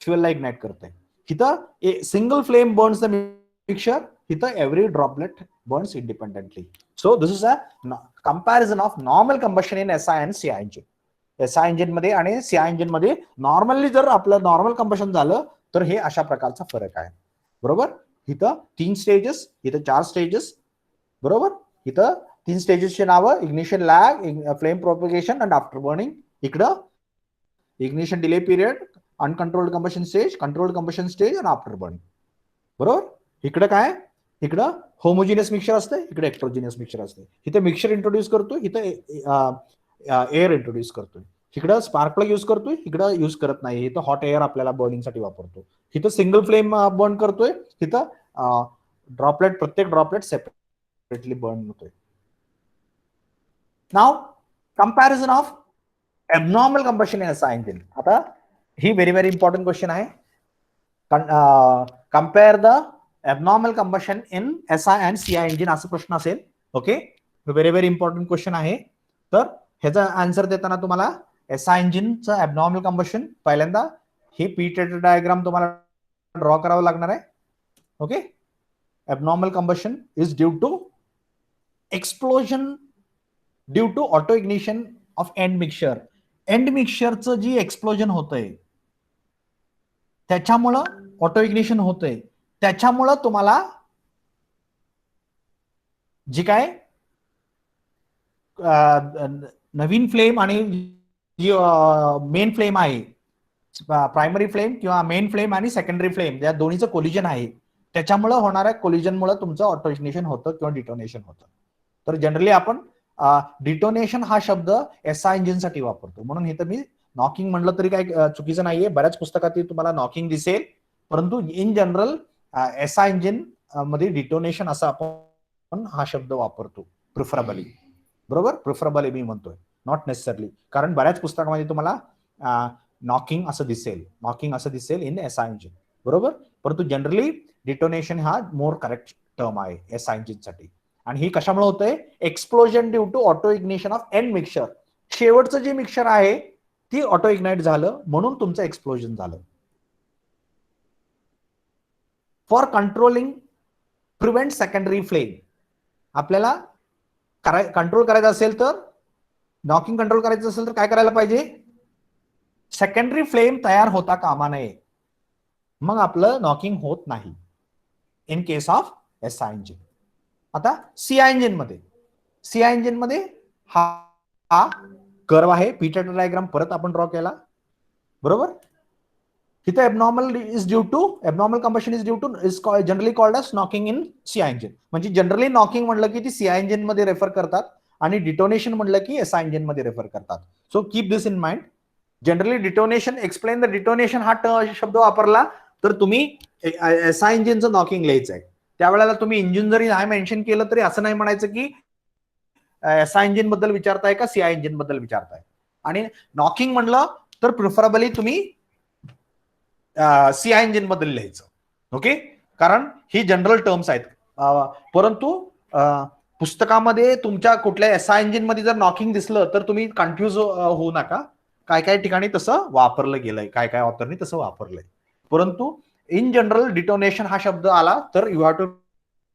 फ्युएलला इग्नाइट करतोय. इथं single flame burns the mixture, इथं every droplet burns independently. So this is a comparison of normal combustion in SI and CI engine. SI engine मध्ये आणि सीआय इंजिन मध्ये normally जर आपलं नॉर्मल कंबशन झालं तर हे अशा प्रकारचा फरक आहे. बरोबर. इथं 3 स्टेजेस, इथं 4 स्टेजेस. बरोबर. इथं 3 स्टेजेसची नावं, ignition lag, flame propagation and after burning. इकडं ignition delay period, uncontrolled combustion stage, controlled combustion stage आणि आफ्टर बर्निंग. बरोबर. इकडं काय, इकडं होमोजिनियस मिक्सचर असते, इकडे हेट्रोजिनियस मिक्सचर असते. इथे मिक्सचर इंट्रोड्यूस करतो, इथं एअर इंट्रोड्यूस करतोय. इकडं स्पार्क प्लग यूज करतोय, इकडं यूज करत नाही. इथं हॉट एअर आपल्याला बर्निंगसाठी वापरतो. इथं सिंगल फ्लेम बर्न करतोय, इथं ड्रॉपलेट, प्रत्येक ड्रॉपलेट सेपरेटली बर्न होतोय. Now comparison of abnormal combustion in SI engine. आता ही व्हेरी व्हेरी इम्पॉर्टंट क्वेश्चन आहे. Compare the abnormal combustion in SI and CI engine असं प्रश्न असेल. Okay. Very very important question आहे. तर ह्याचा आन्सर देताना तुम्हाला एसआय इंजिनचं एबनॉर्मल कंबशन पहिल्यांदा हे पीटेड डायग्राम तुम्हाला ड्रॉ करावं लागणार आहे. Okay. Abnormal combustion is due to explosion due to auto ignition of end mixture. End मिक्सचरचं जी एक्सप्लोजन होतंय त्याच्यामुळं ऑटो इग्निशन होतंय, त्याच्यामुळं तुम्हाला जी काय नवीन फ्लेम आणि जी मेन फ्लेम आहे, प्रायमरी फ्लेम किंवा मेन फ्लेम आणि सेकंडरी फ्लेम या दोन्हीचं कोलिजन आहे, त्याच्यामुळं होणाऱ्या कोलिजनमुळे तुमचं ऑटो इग्निशन होतं किंवा डिटोनेशन होतं. तर जनरली आपण डिटोनेशन हा शब्द एसआय इंजिनसाठी वापरतो. म्हणून इथं मी नॉकिंग म्हणलं तरी काही चुकीचं नाहीये. बऱ्याच पुस्तकात तुम्हाला नॉकिंग दिसेल, परंतु इन जनरल एसआय इंजिन मध्ये डिटोनेशन असा आपण हा शब्द वापरतो प्रिफरेबली. बरोबर. प्रिफरेबली मी म्हणतोय, नॉट नेसेसरली, कारण बऱ्याच पुस्तकामध्ये तुम्हाला नॉकिंग असं दिसेल इन एसआय इंजिन. बरोबर. परंतु जनरली डिटोनेशन हा मोर करेक्ट टर्म आहे एसआय इंजिन साठी. आणि ही कशामुळे होतंय, explosion due to auto ignition of end mixture. शेवटचं जे मिक्सचर आहे ती ऑटो इग्नाइट झालं म्हणून तुमचं एक्सप्लोजन झालं. For controlling prevent secondary flame, आपल्याला कंट्रोल करायचं असेल तर, नॉकिंग कंट्रोल करायचं असेल तर काय करायला पाहिजे, सेकंडरी फ्लेम तयार होता कामा नये, मग आपलं नॉकिंग होत नाही in case of SI engine. आता सीआय इंजिन मध्ये हा कर्व आहे, पीटेड डायग्राम परत आपण ड्रॉ केला. बरोबर. इथं abnormal combustion is generally called as knocking in CI engine. म्हणजे जनरली नॉकिंग म्हणलं की ती सीआय इंजिन मध्ये रेफर करतात आणि डिटोनेशन म्हणलं की एसआय इंजिन मध्ये रेफर करतात. So keep this in mind. Generally detonation, explain the detonation हा शब्द वापरला तर तुम्ही एसआय इंजिनचं नॉकिंग लिहायचं आहे. त्यावेळेला तुम्ही इंजिन जरी नाही मेन्शन केलं तरी असं नाही म्हणायचं की एसआय इंजिन बद्दल विचारताय का सीआय इंजिन बद्दल विचारताय. आणि नॉकिंग म्हणलं तर प्रिफरेबली तुम्ही सीआय इंजिन बद्दल लिहायचं. ओके, कारण ही जनरल टर्म्स आहेत. परंतु पुस्तकामध्ये तुमच्या कुठल्या एसआय इंजिन मध्ये जर नॉकिंग दिसलं तर तुम्ही कन्फ्युज होऊ नका. काय काय ठिकाणी तसं वापरलं गेलंय, काय काय ऑथरनी तसं वापरलंय. परंतु इन जनरल डिटोनेशन हा शब्द आला तर you have to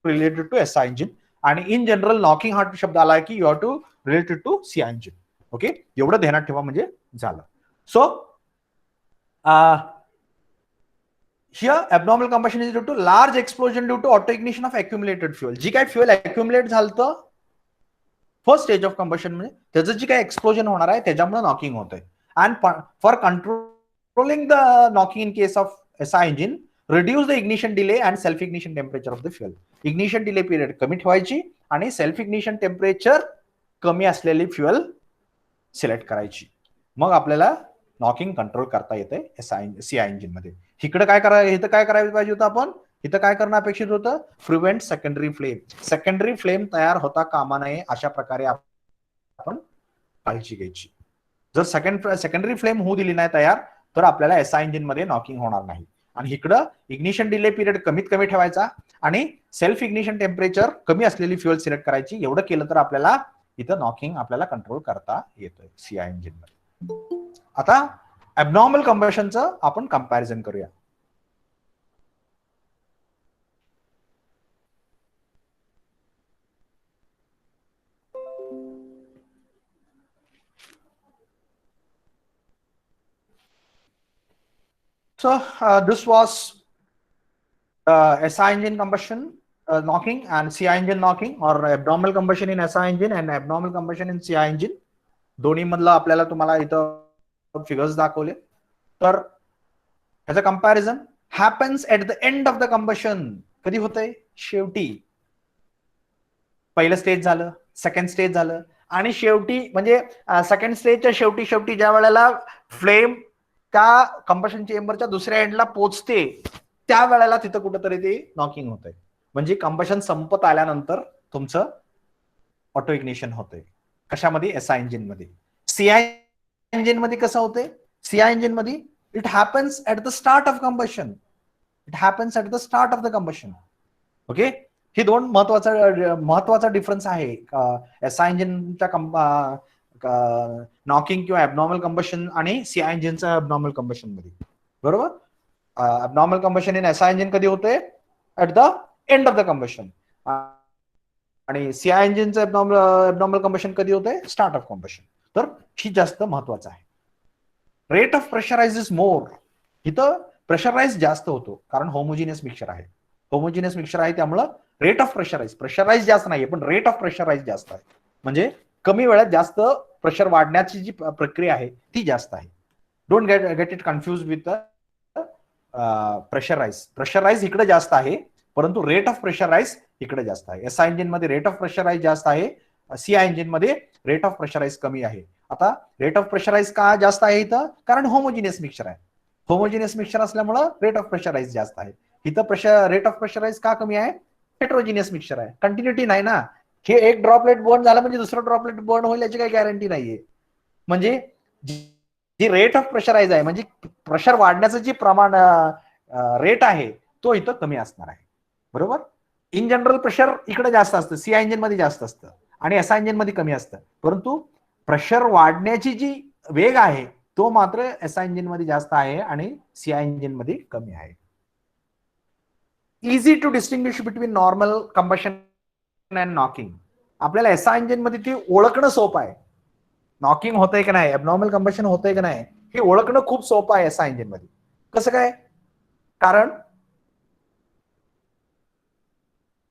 related to SI engine, आणि इन जनरल नॉकिंग हा शब्द आला की you have to related to CI engine. Okay, एवढं ध्यानात ठेवा म्हणजे झालं. सो here abnormal combustion is due to large explosion due to auto ignition of accumulated fuel. जी काय फ्युएल अक्युमुलेट झालं फर्स्ट स्टेज ऑफ कंबशन म्हणजे त्याचं जी काय एक्सप्लोजन होणार आहे त्याच्यामुळे नॉकिंग होतंय. And for controlling the knocking in case of SI engine, reduce the ignition delay and self ignition temperature of the fuel. Ignition delay period कमी ठेवायची आणि सेल्फ इग्निशन टेम्परेचर कमी असलेली फ्युएल सिलेक्ट करायची. मग आपल्याला नॉकिंग कंट्रोल करता येते CI engine मध्ये. इकडे काय करायचं, इथं काय करायला पाहिजे होतं आपण, इथं काय करणं अपेक्षित होतं, prevent secondary flame. Secondary flame तयार होता कामा नये अशा प्रकारे आपण काळजी घ्यायची. जर सेकंडरी फ्लेम होऊ दिली नाही तयार तर आपल्याला एसआय इंजिन मध्ये नॉकिंग होणार नाही. आणि इकडं इग्निशन डिले पिरियड कमीत कमी ठेवायचा आणि सेल्फ इग्निशन टेम्परेचर कमी असलेली फ्युएल सिलेक्ट करायची. एवढं केलं तर आपल्याला इथं नॉकिंग आपल्याला कंट्रोल करता येतोय सीआय इंजिन मध्ये. आता ऍबनॉर्मल कंबशनचं आपण कंपॅरिझन करूया. So this was SI engine combustion knocking and CI engine knocking, or abnormal combustion in SI engine and abnormal combustion in CI engine. दोन्ही मधला आपल्याला तुम्हाला इथं फिगर्स दाखवले. तर ह्याचं comparison happens at the end of the combustion. कधी होतंय, शेवटी. पहिलं स्टेज झालं, सेकंड स्टेज झालं आणि शेवटी म्हणजे सेकंड स्टेजच्या शेवटी शेवटी ज्या वेळेला फ्लेम त्या कंबशन चेंबरच्या दुसऱ्या एंडला पोहोचते त्या वेळेला तिथं कुठेतरी ते नॉकिंग होतंय. म्हणजे कंबशन संपत आल्यानंतर तुमचं ऑटो इग्निशन होतंय. कशामध्ये, एसआय इंजिन मध्ये. सीआय इंजिन मध्ये कसं होतंय, सीआय इंजिन मध्ये it happens at the start of combustion. It happens at the start of the combustion. Okay, ही दोन महत्वाचा डिफरन्स आहे एसआय इंजिनच्या नॉकिंग किंवा ॲबनॉर्मल कंबशन आणि सीआय इंजिनच्या ॲबनॉर्मल कंबशन मध्ये. बरोबर. Abnormal combustion in SI engine कधी होते, at the end of the combustion, आणि सीआय इंजिनचं ॲबनॉर्मल कंबशन कधी होते, स्टार्ट ऑफ कंबशन. तर ही जास्त महत्वाचं आहे. Rate of pressure rise is more. इथं प्रेशराइज जास्त होतो कारण होमोजिनियस मिक्सचर आहे. होमोजिनियस मिक्सचर आहे त्यामुळं रेट ऑफ प्रेशराइज जास्त नाहीये पण रेट ऑफ प्रेशराइज जास्त आहे. म्हणजे कमी वेळात जास्त प्रेशर वाढण्याची जी प्रक्रिया आहे ती जास्त आहे. Don't get it confuse with pressure rise इकडे जास्त आहे परंतु रेट ऑफ प्रेशराइज इकडे जास्त आहे. एसआय इंजिन मध्ये रेट ऑफ प्रेशराइज जास्त आहे, सीआय इंजिन मध्ये रेट ऑफ प्रेशराइज कमी आहे. आता रेट ऑफ प्रेशराइज का जास्त आहे इथं, कारण होमोजिनियस मिक्सचर आहे. होमोजिनियस मिक्सचर असल्यामुळं रेट ऑफ प्रेशराइज जास्त आहे. इथं रेट ऑफ प्रेशराइज का कमी आहे, हेट्रोजिनियस मिक्सचर आहे. कंटिन्युटी नाही ना, हे एक ड्रॉपलेट बर्न झाला म्हणजे दुसरं ड्रॉपलेट बर्न होईल याची काही गॅरंटी नाहीये. म्हणजे जी रेट ऑफ प्रेशराइज आहे म्हणजे प्रेशर वाढण्याचं जे प्रमाण रेट आहे तो इथं कमी असणार आहे. बरोबर. इन जनरल प्रेशर इकडे जास्त असतं, सीआय इंजिन मध्ये जास्त असतं आणि एसआय इंजिन मध्ये कमी असतं. परंतु प्रेशर वाढण्याची जी वेग आहे तो मात्र एसआय इंजिन मध्ये जास्त आहे आणि सीआय इंजिन मध्ये कमी आहे. Easy to distinguish between normal combustion and knocking. आपल्याला एसआय इंजिन मध्ये ती ओळखणं सोपं आहे. नॉकिंग होतंय की नाही, ॲबनॉर्मल कंबशन होतंय की नाही हे ओळखणं खूप सोपं आहे एसआय इंजिन मध्ये. कसं काय, कारण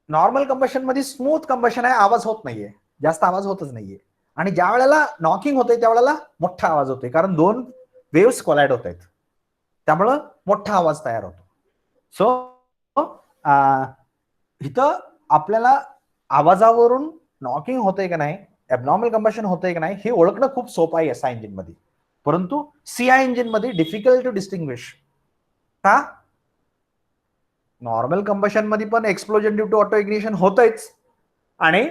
नॉर्मल कंबशन मध्ये स्मूथ कंबशन आहे, आवाज होत नाहीये, जास्त आवाज होतच नाहीये. आणि ज्या वेळेला नॉकिंग होतंय त्यावेळेला मोठा आवाज होतोय कारण दोन वेव्स कोलाइड होत आहेत त्यामुळं मोठा आवाज तयार होतो. सो इथं आपल्याला आवाजावरून नॉकिंग होतंय की नाही, ॲबनॉर्मल कंबशन होतंय की नाही हे ओळखणं खूप सोपं आहे एसआय इंजिन मध्ये. परंतु सीआय इंजिन मध्ये डिफिकल्ट टू डिस्टिंग्विश. का, नॉर्मल कंबशन मध्ये पण explosion due to auto ignition होतच आणि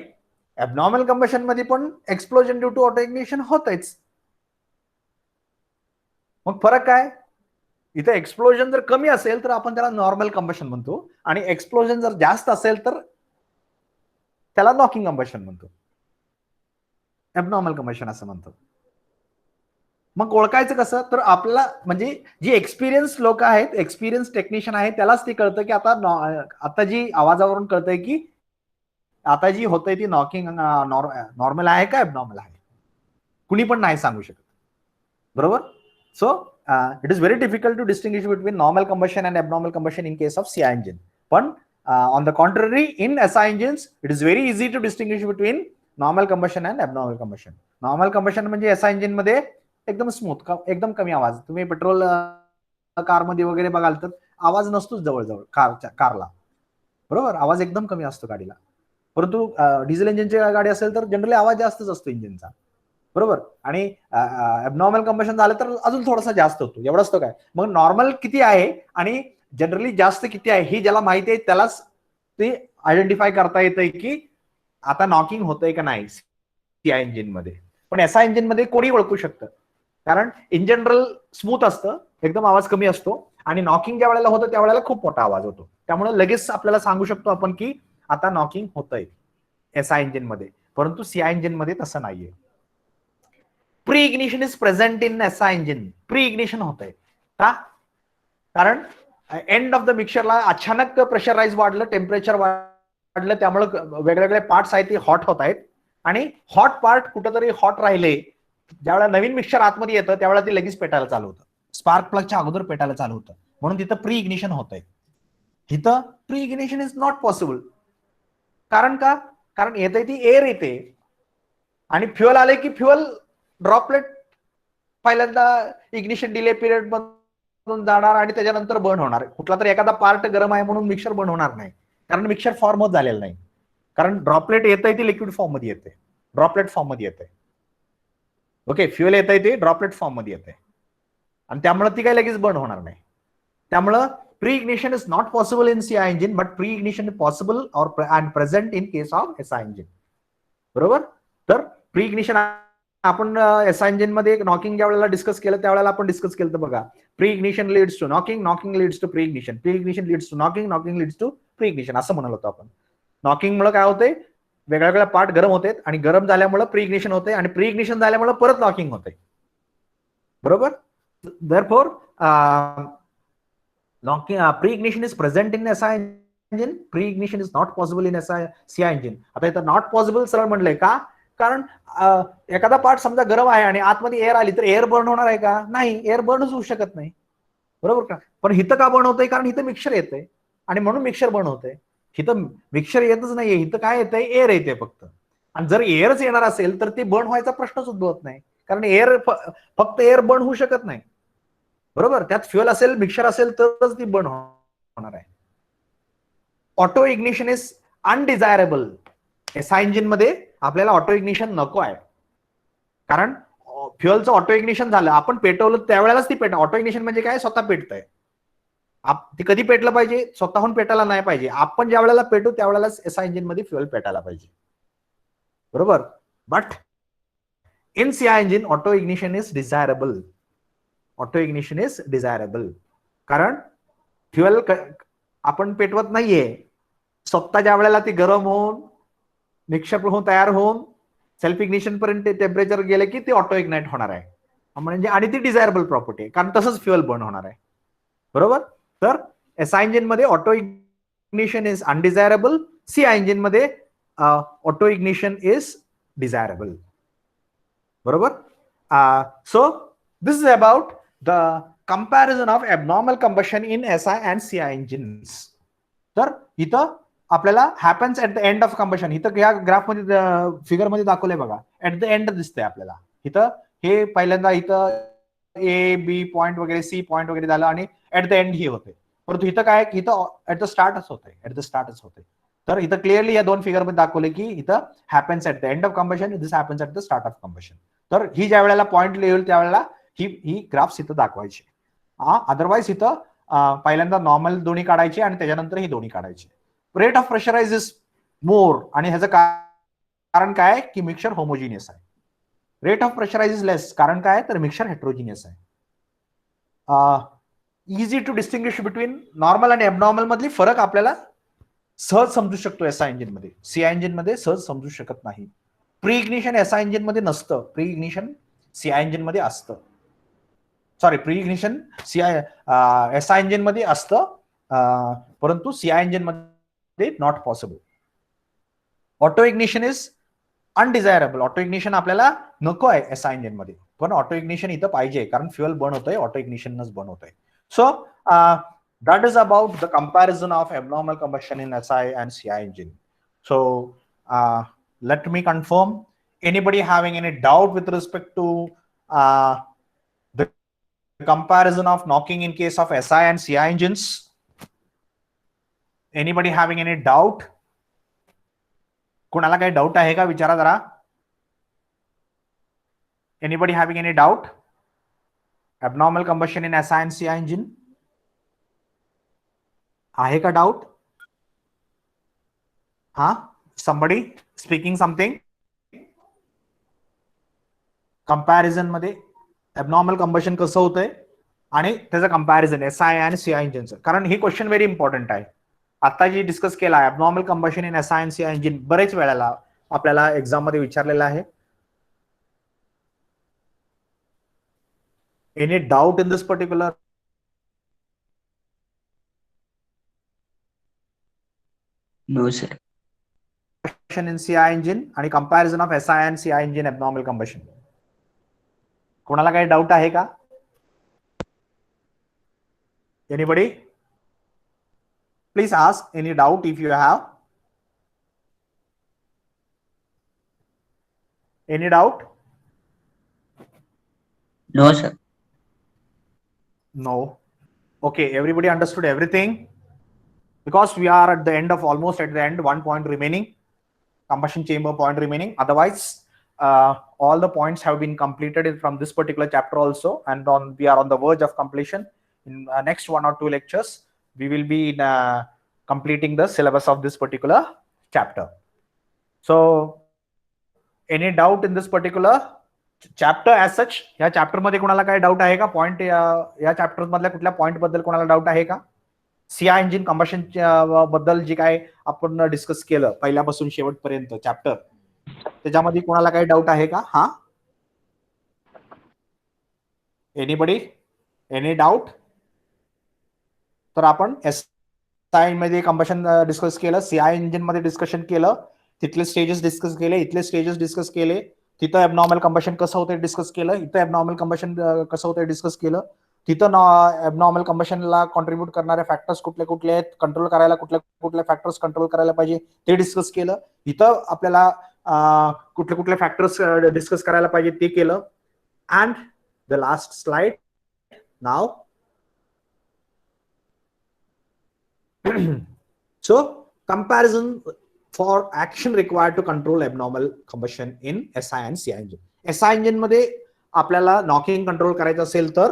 ऍबनॉर्मल कंबशन मध्ये पण explosion due to auto ignition होतच. मग फरक काय? इथे एक्सप्लोजन जर कमी असेल तर आपण त्याला नॉर्मल कंबशन म्हणतो आणि एक्सप्लोजन जर जास्त असेल तर त्याला नॉकिंग कंबशन म्हणतो, ऍबनॉर्मल कंबशन असं म्हणतो. मग ओळखायचं कसं? तर आपल्याला म्हणजे जी एक्सपिरियन्स लोक आहेत, एक्सपिरियन्स टेक्निशियन आहेत, त्यालाच ते कळतं की आता जी आवाजावरून कळतंय की आता जी होतंय ती नॉकिंग नॉर्मल आहे का ऍबनॉर्मल आहे, कुणी पण नाही सांगू शकत. बरोबर? So it is very difficult to distinguish between normal combustion and abnormal combustion in case of CI engine. पण on the contrary in SI engines it is very easy to distinguish between normal combustion and abnormal combustion. Normal combustion म्हणजे SI engine मध्ये एकदम smooth, एकदम कमी आवाज. तुम्ही petrol कारमध्ये वगैरे बघाल तर आवाज नसतोच जवळजवळ कारला. बरोबर? आवाज एकदम कमी असतो गाडीला. परंतु डिझेल इंजिनची गाडी असेल तर जनरली आवाज जास्तच असतो इंजिनचा. बरोबर? आणि ऍबनॉर्मल कंबशन झालं तर अजून थोडासा जास्त होतो, एवढंच तो काय. मग नॉर्मल किती आहे आणि जनरली जास्त किती आहे ही ज्याला माहिती आहे त्यालाच ते आयडेंटिफाय करता येतंय की आता नॉकिंग होतंय का नाही सीआय इंजिन मध्ये. पण एसआय इंजिन मध्ये कोणी ओळखू शकतं, कारण इन जनरल स्मूथ असतं, एकदम आवाज कमी असतो आणि नॉकिंग ज्या वेळेला होतं त्यावेळेला खूप मोठा आवाज होतो. त्यामुळे लगेच आपल्याला सांगू शकतो आपण की आता नॉकिंग होतंय एसआय इंजिन मध्ये. परंतु सीआय इंजिन मध्ये तसं नाहीये. Pre ignition is present in SI engine. Pre ignition होतंय का? कारण एंड ऑफ द मिक्सरला अचानक प्रेशराईज वाढलं, टेम्परेचर वाढलं, त्यामुळे वेगवेगळे पार्ट्स आहेत ते हॉट होत आहेत आणि हॉट पार्ट कुठंतरी हॉट राहिले, ज्यावेळेला नवीन मिक्सर आतमध्ये येतं त्यावेळेला ते लगेच पेटायला चालू होतं, स्पार्क प्लगच्या अगोदर पेटायला चालू होतं. म्हणून तिथं प्री इग्निशन होतंय. तिथं pre ignition is not possible. कारण का? कारण येते ती एअर येते आणि फ्युअल आले की फ्युअल ड्रॉपलेट पहिल्यांदा इग्निशन डिले पिरियड मधून जाणार आणि त्याच्यानंतर बर्न होणार. कुठला तरी एखादा पार्ट गरम आहे म्हणून मिक्सर बर्न होणार नाही, कारण मिक्सर फॉर्म होत झालेलं नाही. कारण ड्रॉपलेट येत आहे ती लिक्विड फॉर्म मध्ये येते, ड्रॉपलेट फॉर्म मध्ये येते. ओके, फ्युअल येत आहे ते ड्रॉपलेट फॉर्म मध्ये येते आणि त्यामुळे ती काही लगेच बर्न होणार नाही. त्यामुळं pre ignition is not possible in CI engine, but pre ignition is possible और and present in case of SI engine. बरोबर? तर प्री इग्निशन आपण एसआय इंजिन मध्ये नॉकिंग ज्या वेळेला डिस्कस केलं त्यावेळेला आपण डिस्कस केलं तर बघा, pre ignition leads to knocking, knocking leads to pre ignition, pre ignition leads to knocking, knocking leads to pre ignition असं म्हणाल होतं आपण. नॉकिंग मुळे काय होतंय, वेगवेगळ्या पार्ट गरम होते आणि गरम झाल्यामुळे प्री इग्निशन होते आणि प्री इग्निशन झाल्यामुळे परत नॉकिंग होते. बरोबर? Therefore pre ignition is present in SI engine, pre ignition is not possible in CI engine. आता इथं नॉट पॉसिबल सरळ म्हणलंय का? कारण एखादा पार्ट समजा गरम आहे आणि आतमध्ये एअर आली तर एअर बर्न होणार आहे का? नाही, एअर बर्नच होऊ शकत नाही. बरोबर का? पण हिथं का बर्न होतंय? कारण इथं मिक्सर येतंय आणि म्हणून मिक्सर बर्न होतंय. हिथं मिक्सर येतच नाहीये, हिथं काय येतंय? एअर येते फक्त. आणि जर एअरच येणार असेल तर ते बर्न व्हायचा प्रश्नच उद्भवत नाही, कारण एअर फक्त एअर बर्न होऊ शकत नाही. बरोबर? त्यात फ्युअल असेल, मिक्सर असेल तरच ती बर्न होणार आहे. Auto ignition is undesirable. SI engine मध्ये आपल्याला ऑटो इग्निशन नको आहे, कारण फ्युअलचं ऑटो इग्निशन झालं, आपण पेटवलं त्यावेळेलाच ती ऑटो इग्निशन म्हणजे काय? स्वतः पेटतंय. ती कधी पेटलं पाहिजे? स्वतःहून पेटायला नाही पाहिजे. आपण ज्या वेळेला पेटू त्यावेळेलाच एसआय इंजिन मध्ये फ्युअल पेटायला पाहिजे. बरोबर? But in CI engine auto ignition is desirable. Auto ignition is desirable कारण फ्युअल आपण पेटवत नाहीये, स्वतः ज्या वेळेला ती गरम होऊन मिक्सर होऊन तयार होऊन सेल्फ इग्निशन पर्यंत टेम्परेचर गेले की ती ऑटो इग्नाइट होणार आहे, म्हणजे आणि ती डिझायरेबल प्रॉपर्टी आहे, कारण तसंच फ्युअल बर्न होणार आहे. बरोबर? तर एसआय इंजिन मध्ये auto ignition is undesirable, CI engine मध्ये ऑटो इग्निशन इज डिझायरेबल. बरोबर? So this is about the comparison of abnormal combustion in SI and CI engines. तर इथं आपल्याला happens at the end of combustion, इथं या graph मध्ये figure मध्ये दाखवलंय बघा, ऍट द एंड दिसतंय आपल्याला. इथं हे पहिल्यांदा इथं ए बी पॉईंट वगैरे सी पॉईंट वगैरे झालं आणि ऍट द एंड ही होते. परंतु इथं काय, इथं ऍट द स्टार्टच होतंय, ऍट द स्टार्टच होते. तर इथं क्लिअरली या दोन फिगर मध्ये दाखवले की इथं happens at the end of combustion, this happens at the start of combustion. तर ही ज्या वेळेला पॉईंट येईल त्यावेळेला ही ग्राफ्स इथं दाखवायची. अदरवाईज इथं पहिल्यांदा नॉर्मल दोन्ही काढायचे आणि त्याच्यानंतर ही दोन्ही काढायचे. Rate of pressure rise is more, आणि ह्याचं कारण काय की मिक्सचर होमोजिनियस आहे. Rate of pressure rise is less, कारण काय तर मिक्सचर हेट्रोजिनियस आहे. Easy to distinguish between normal आणि एबनॉर्मल मधली फरक आपल्याला सहज समजू शकतो एसआय इंजिन मध्ये, सीआय इंजिन मध्ये सहज समजू शकत नाही. प्री इग्निशन एसआय इंजिन मध्ये नसतं, प्री इग्निशन सीआय इंजिन मध्ये असतं. Sorry, pre ignition CI SI engine मध्ये असतं, परंतु सीआय इंजिन मध्ये not possible. Auto ignition is undesirable. Auto ignition आपल्याला नको आहे एसआय इंजिन मध्ये, पण ऑटो इग्निशन इथं पाहिजे कारण फ्युएल बर्न होतंय, ऑटो इग्निशनच बर्न होतंय. सो that is about the comparison of abnormal combustion in SI and CI engine. So let me confirm. Anybody having any doubt with respect to the comparison of knocking in case of SI and CI engines? Anybody having any doubt? कोणाला काही doubt आहे का विचारा जरा. Anybody having any doubt? Abnormal combustion in SI and CI engine? आहे का doubt? हा, somebody speaking something? Comparison मध्ये ऍबनॉर्मल कंबशन कसं होतंय आणि त्याचं कंपॅरिझन एसआय आणि सीआय इंजिनचं, कारण ही क्वेश्चन व्हेरी इम्पॉर्टंट आहे. आता जी डिस्कस केला ऍबनॉर्मल कंबशन इन एसआय आणि सीआय इंजिन बरेच वेळेला आपल्याला एक्झाम मध्ये विचारलेला आहे. Any doubt in this particular? No sir. In CI engine आणि कंपॅरिझन ऑफ एसआय आणि सीआय इंजिन ऍबनॉर्मल कंबशन, कोणाला काही डाऊट आहे का? Anybody? Please ask any doubt if you have. Any doubt? No sir. No. Okay, everybody understood everything? Because we are at the end of almost at the end, 1 point remaining, combustion chamber point remaining. Otherwise, all the points have been completed from this particular chapter also, and we are on the verge of completion. In next 1 or 2 lectures, we will be completing the syllabus of this particular chapter. So, any doubt in this particular chapter as such? या chapter मध्ये कोणाला काय doubt आहे का? Point या chapter मधल्या कुठल्या point बद्दल कोणाला डाऊट आहे का? सीआय इंजिन कंबशन बद्दल जे काय आपण डिस्कस केलं पहिल्यापासून शेवटपर्यंत चॅप्टर, त्याच्यामध्ये कोणाला काही डाऊट आहे का? हा, एनीबडी? Any doubt? तर आपण एसआय मध्ये कंबशन डिस्कस केलं, सीआय इंजिन मध्ये डिस्कशन केलं, तिथले स्टेजेस डिस्कस केले, इथले स्टेजेस डिस्कस केले, तिथं ॲबनॉर्मल कंबशन कसं होतं डिस्कस केलं, इथं ॲबनॉर्मल कंबशन कसं होतं डिस्कस केलं, तिथं ॲबनॉर्मल कंबशनला कॉन्ट्रीब्यूट करणारे फॅक्टर्स कुठले कुठले आहेत, कंट्रोल करायला कुठल्या कुठल्या फॅक्टर्स कंट्रोल करायला पाहिजे ते डिस्कस केलं, इथं आपल्याला कुठले कुठले फॅक्टर्स डिस्कस करायला पाहिजे ते केलं. And the last slide now. So comparison for action required to control abnormal combustion in SI and CI engine. SI engine मध्ये आपल्याला नॉकिंग कंट्रोल करायचं असेल तर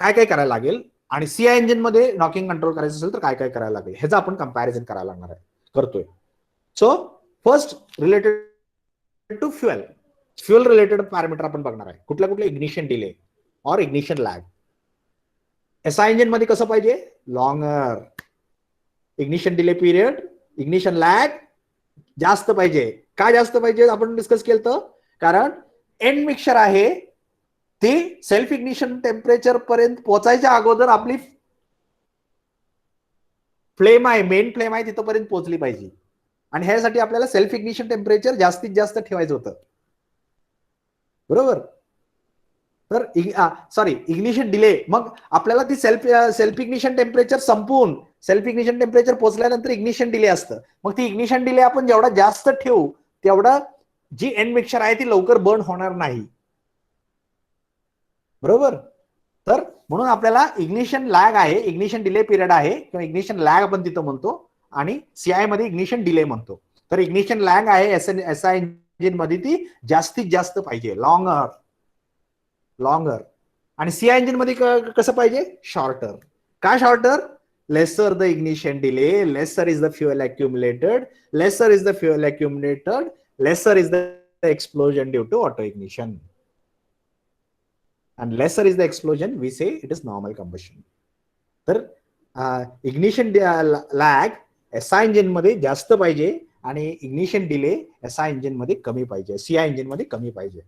काय काय करायला लागेल, आणि सीआय इंजिन मध्ये नॉकिंग कंट्रोल करायचं असेल तर काय काय करायला लागेल, ह्याचं आपण कंपॅरिझन करायला लागणार आहे, करतोय. So first related to fuel, fuel related parameter आपण बघणार आहे. कुठल्या कुठल्या इग्निशन डिले और इग्निशन लॅग. एसआय इंजिन मध्ये कसं पाहिजे? Longer ignition delay period, ignition lag जास्त पाहिजे. काय जास्त पाहिजे आपण डिस्कस केलं तर, कारण एंड मिक्सचर आहे ती सेल्फ इग्निशन टेम्परेचर पर्यंत पोहोचायच्या अगोदर आपली फ्लेम आहे, मेन फ्लेम आहे तिथपर्यंत पोहोचली पाहिजे, आणि ह्यासाठी आपल्याला सेल्फ इग्निशन टेम्परेचर जास्तीत जास्त ठेवायचं होतं, बरोबर. तर सॉरी इग्निशन डिले, मग आपल्याला ती सेल्फ इग्निशन टेम्परेचर संपून सेल्फ इग्निशन टेम्परेचर पोहोचल्यानंतर इग्निशन डिले असतं. मग ती इग्निशन डिले आपण जेवढा जास्त ठेवू तेवढा जी एंड मिक्सचर आहे ती लवकर बर्न होणार नाही, बरोबर. तर म्हणून आपल्याला इग्निशन लॅग आहे, इग्निशन डिले पिरियड आहे किंवा इग्निशन लॅग आपण तिथं म्हणतो, आणि सीआय मध्ये इग्निशन डिले म्हणतो. तर इग्निशन लॅग आहे एसआय इंजिन मध्ये ती जास्तीत जास्त पाहिजे, लॉंगर. आणि सीआय इंजिन मध्ये कसं पाहिजे, शॉर्टर. का shorter? Lesser the ignition delay, lesser is the fuel accumulated, lesser is the fuel accumulated, lesser is the explosion due to auto ignition, and lesser is the explosion, we say it is normal combustion. तर ignition lag SI engine मध्ये जास्त पाहिजे आणि ignition delay SI engine मध्ये कमी पाहिजे, CI engine मध्ये कमी पाहिजे.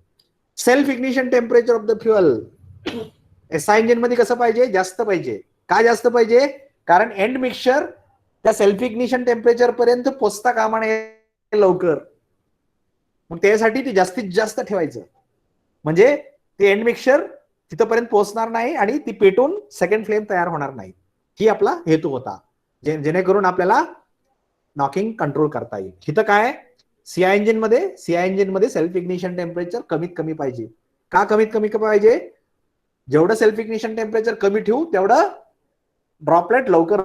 Self ignition temperature of the fuel SI engine मध्ये कसं पाहिजे, जास्त पाहिजे. का जास्त पाहिजे? कारण एंड मिक्सचर त्या सेल्फ इग्निशन टेम्परेचर पर्यंत पोचता कामा नये लवकर. मग त्यासाठी ते जास्तीत जास्त ठेवायचं, म्हणजे ते एंड मिक्सचर तिथपर्यंत पोहोचणार नाही आणि ती पेटून सेकंड फ्लेम तयार होणार नाही. ही आपला हेतू होता, जेणेकरून आपल्याला नॉकिंग कंट्रोल करता येईल. इथं काय, सीआय इंजिन मध्ये सेल्फ इग्निशन टेम्परेचर कमीत कमी पाहिजे. का कमीत कमी पाहिजे? जेवढं सेल्फ इग्निशन टेम्परेचर कमी ठेवू तेवढं ड्रॉपलेट लवकर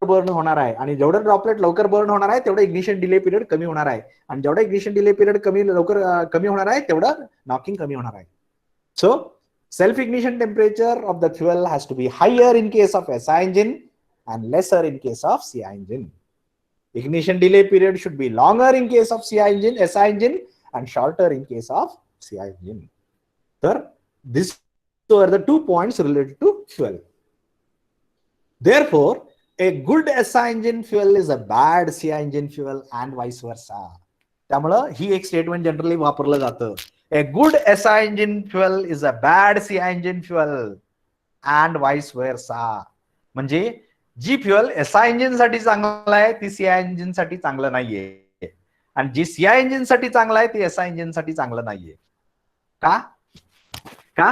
बर्न होणार आहे, आणि जेवढं ड्रॉपलेट लवकर बर्न होणार आहे तेवढं इग्निशन डिले पिरियड कमी होणार आहे, आणि जेवढा इग्निशन डिले पिरियड लवकर कमी होणार आहे तेवढं नॉकिंग कमी होणार आहे. सो self ignition temperature of the fuel has to be higher in case of SI engine and lesser in case of CI engine. Ignition delay period should be longer in case of SI engine and shorter in case of CI engine. So these are the 2 points related to fuel. Therefore, a good SI engine fuel is a bad CI engine fuel and vice versa. त्यामुळं ही एक statement generally वापरलं जातं. A good SI engine fuel is a bad CI engine fuel and vice versa. म्हणजे जी fuel SI engine साठी चांगलं आहे ती CI engine साठी चांगलं नाहीये, आणि जी CI इंजिन साठी चांगलं आहे ती SI इंजिन साठी चांगलं नाहीये. का?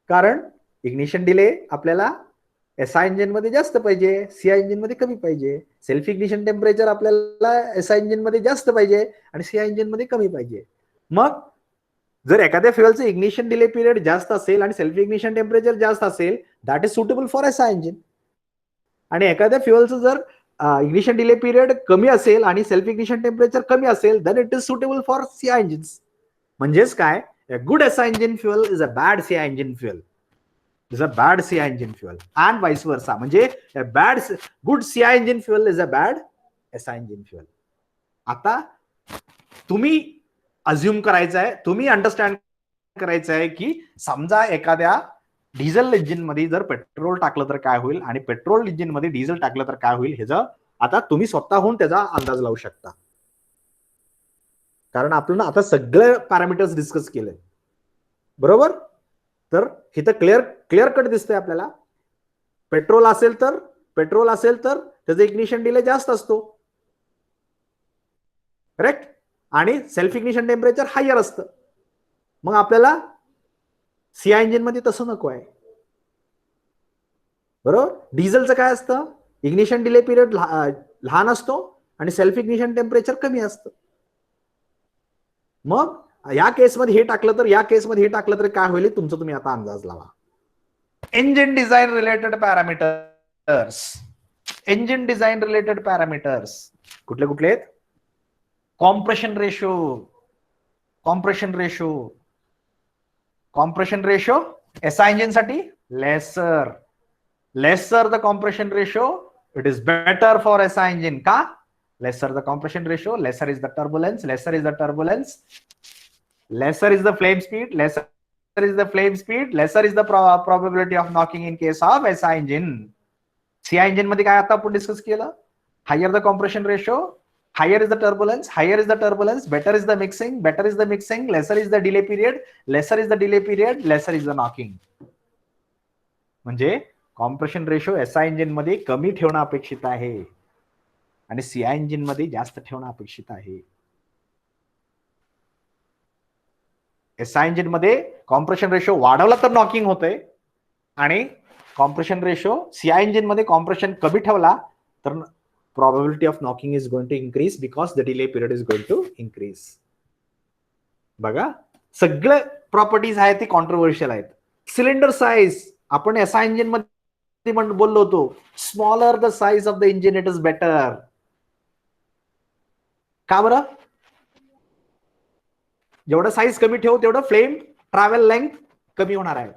कारण इग्निशन डिले आपल्याला SI इंजिन मध्ये जास्त पाहिजे, CI इंजिन मध्ये कमी पाहिजे. सेल्फ इग्निशन टेम्परेचर आपल्याला SI इंजिन मध्ये जास्त पाहिजे आणि CI इंजिन मध्ये कमी पाहिजे. मग जर एखाद्या फ्युएलचं इग्निशन डिले पिरियड जास्त असेल आणि सेल्फ इग्निशन टेम्परेचर जास्त असेल, that is suitable for SI engine. आणि एखाद्या फ्युएलचं जर इग्निशन डिले पिरियड कमी असेल आणि सेल्फ इग्निशन टेम्परेचर कमी असेल, then it is suitable for CI engines. म्हणजेच काय, a good SI engine fuel is a bad CI engine fuel. Is a bad CI engine fuel and vice versa. म्हणजे good CI engine fuel is a bad SI engine fuel. आता तुम्ही assume करायचं आहे, तुम्ही understand करायचं आहे की समजा एखाद्या डिझेल इंजिन मध्ये जर पेट्रोल टाकलं तर काय होईल आणि पेट्रोल इंजिन मध्ये डिझेल टाकलं तर काय होईल, ह्याचा आता तुम्ही स्वतःहून त्याचा अंदाज लावू शकता. कारण आपण आता सगळे पॅरामीटर्स डिस्कस केले, बरोबर. तर इथं क्लिअर कट दिसतंय आपल्याला. पेट्रोल असेल तर त्याचं इग्निशन डिले जास्त असतो, करेक्ट, आणि सेल्फ इग्निशन टेम्परेचर हायर असतं. मग आपल्याला सीआय इंजिन मध्ये तसं नको आहे, बरोबर. डिझेलचं काय असतं, इग्निशन डिले पिरियड लहान असतो आणि सेल्फ इग्निशन टेम्परेचर कमी असतं. मग या केसमध्ये हे टाकलं तर या केसमध्ये हे टाकलं तर काय होईल तुमचं तुम्ही आता अंदाज लावा. Engine design related parameters. Engine design related parameters कुठले कुठले आहेत? कॉम्प्रेशन रेशो एसआय इंजिन साठी lesser the compression ratio, it is better for SI engine. का? Lesser the compression ratio, lesser is the turbulence, lesser is the flame speed, lesser is the probability of knocking in case of SI engine. CI engine मध्ये काय आता आपण discuss केलं, higher the compression ratio, higher is the turbulence, better is the mixing, lesser is the delay period, lesser is the knocking. म्हणजे compression ratio SI engine मध्ये कमी ठेवणं अपेक्षित आहे आणि सीआय इंजिन मध्ये जास्त ठेवणं अपेक्षित आहे. एसआय इंजिन मध्ये कॉम्प्रेशन रेशो वाढवला तर नॉकिंग होतंय आणि कॉम्प्रेशन रेशो सीआय इंजिन मध्ये कॉम्प्रेशन कमी ठेवला तर probability of knocking is going to increase because the delay period is going to increase. बघा, सगळे प्रॉपर्टीज आहेत ती कॉन्ट्रोवर्शियल आहेत. सिलेंडर साइज आपण एसआय इंजिन मध्ये बोललो होतो, smaller the size of the engine it is better. का बरं? जेवढं साईज कमी ठेवू तेवढं फ्लेम ट्रॅव्हल लेंथ कमी होणार आहे.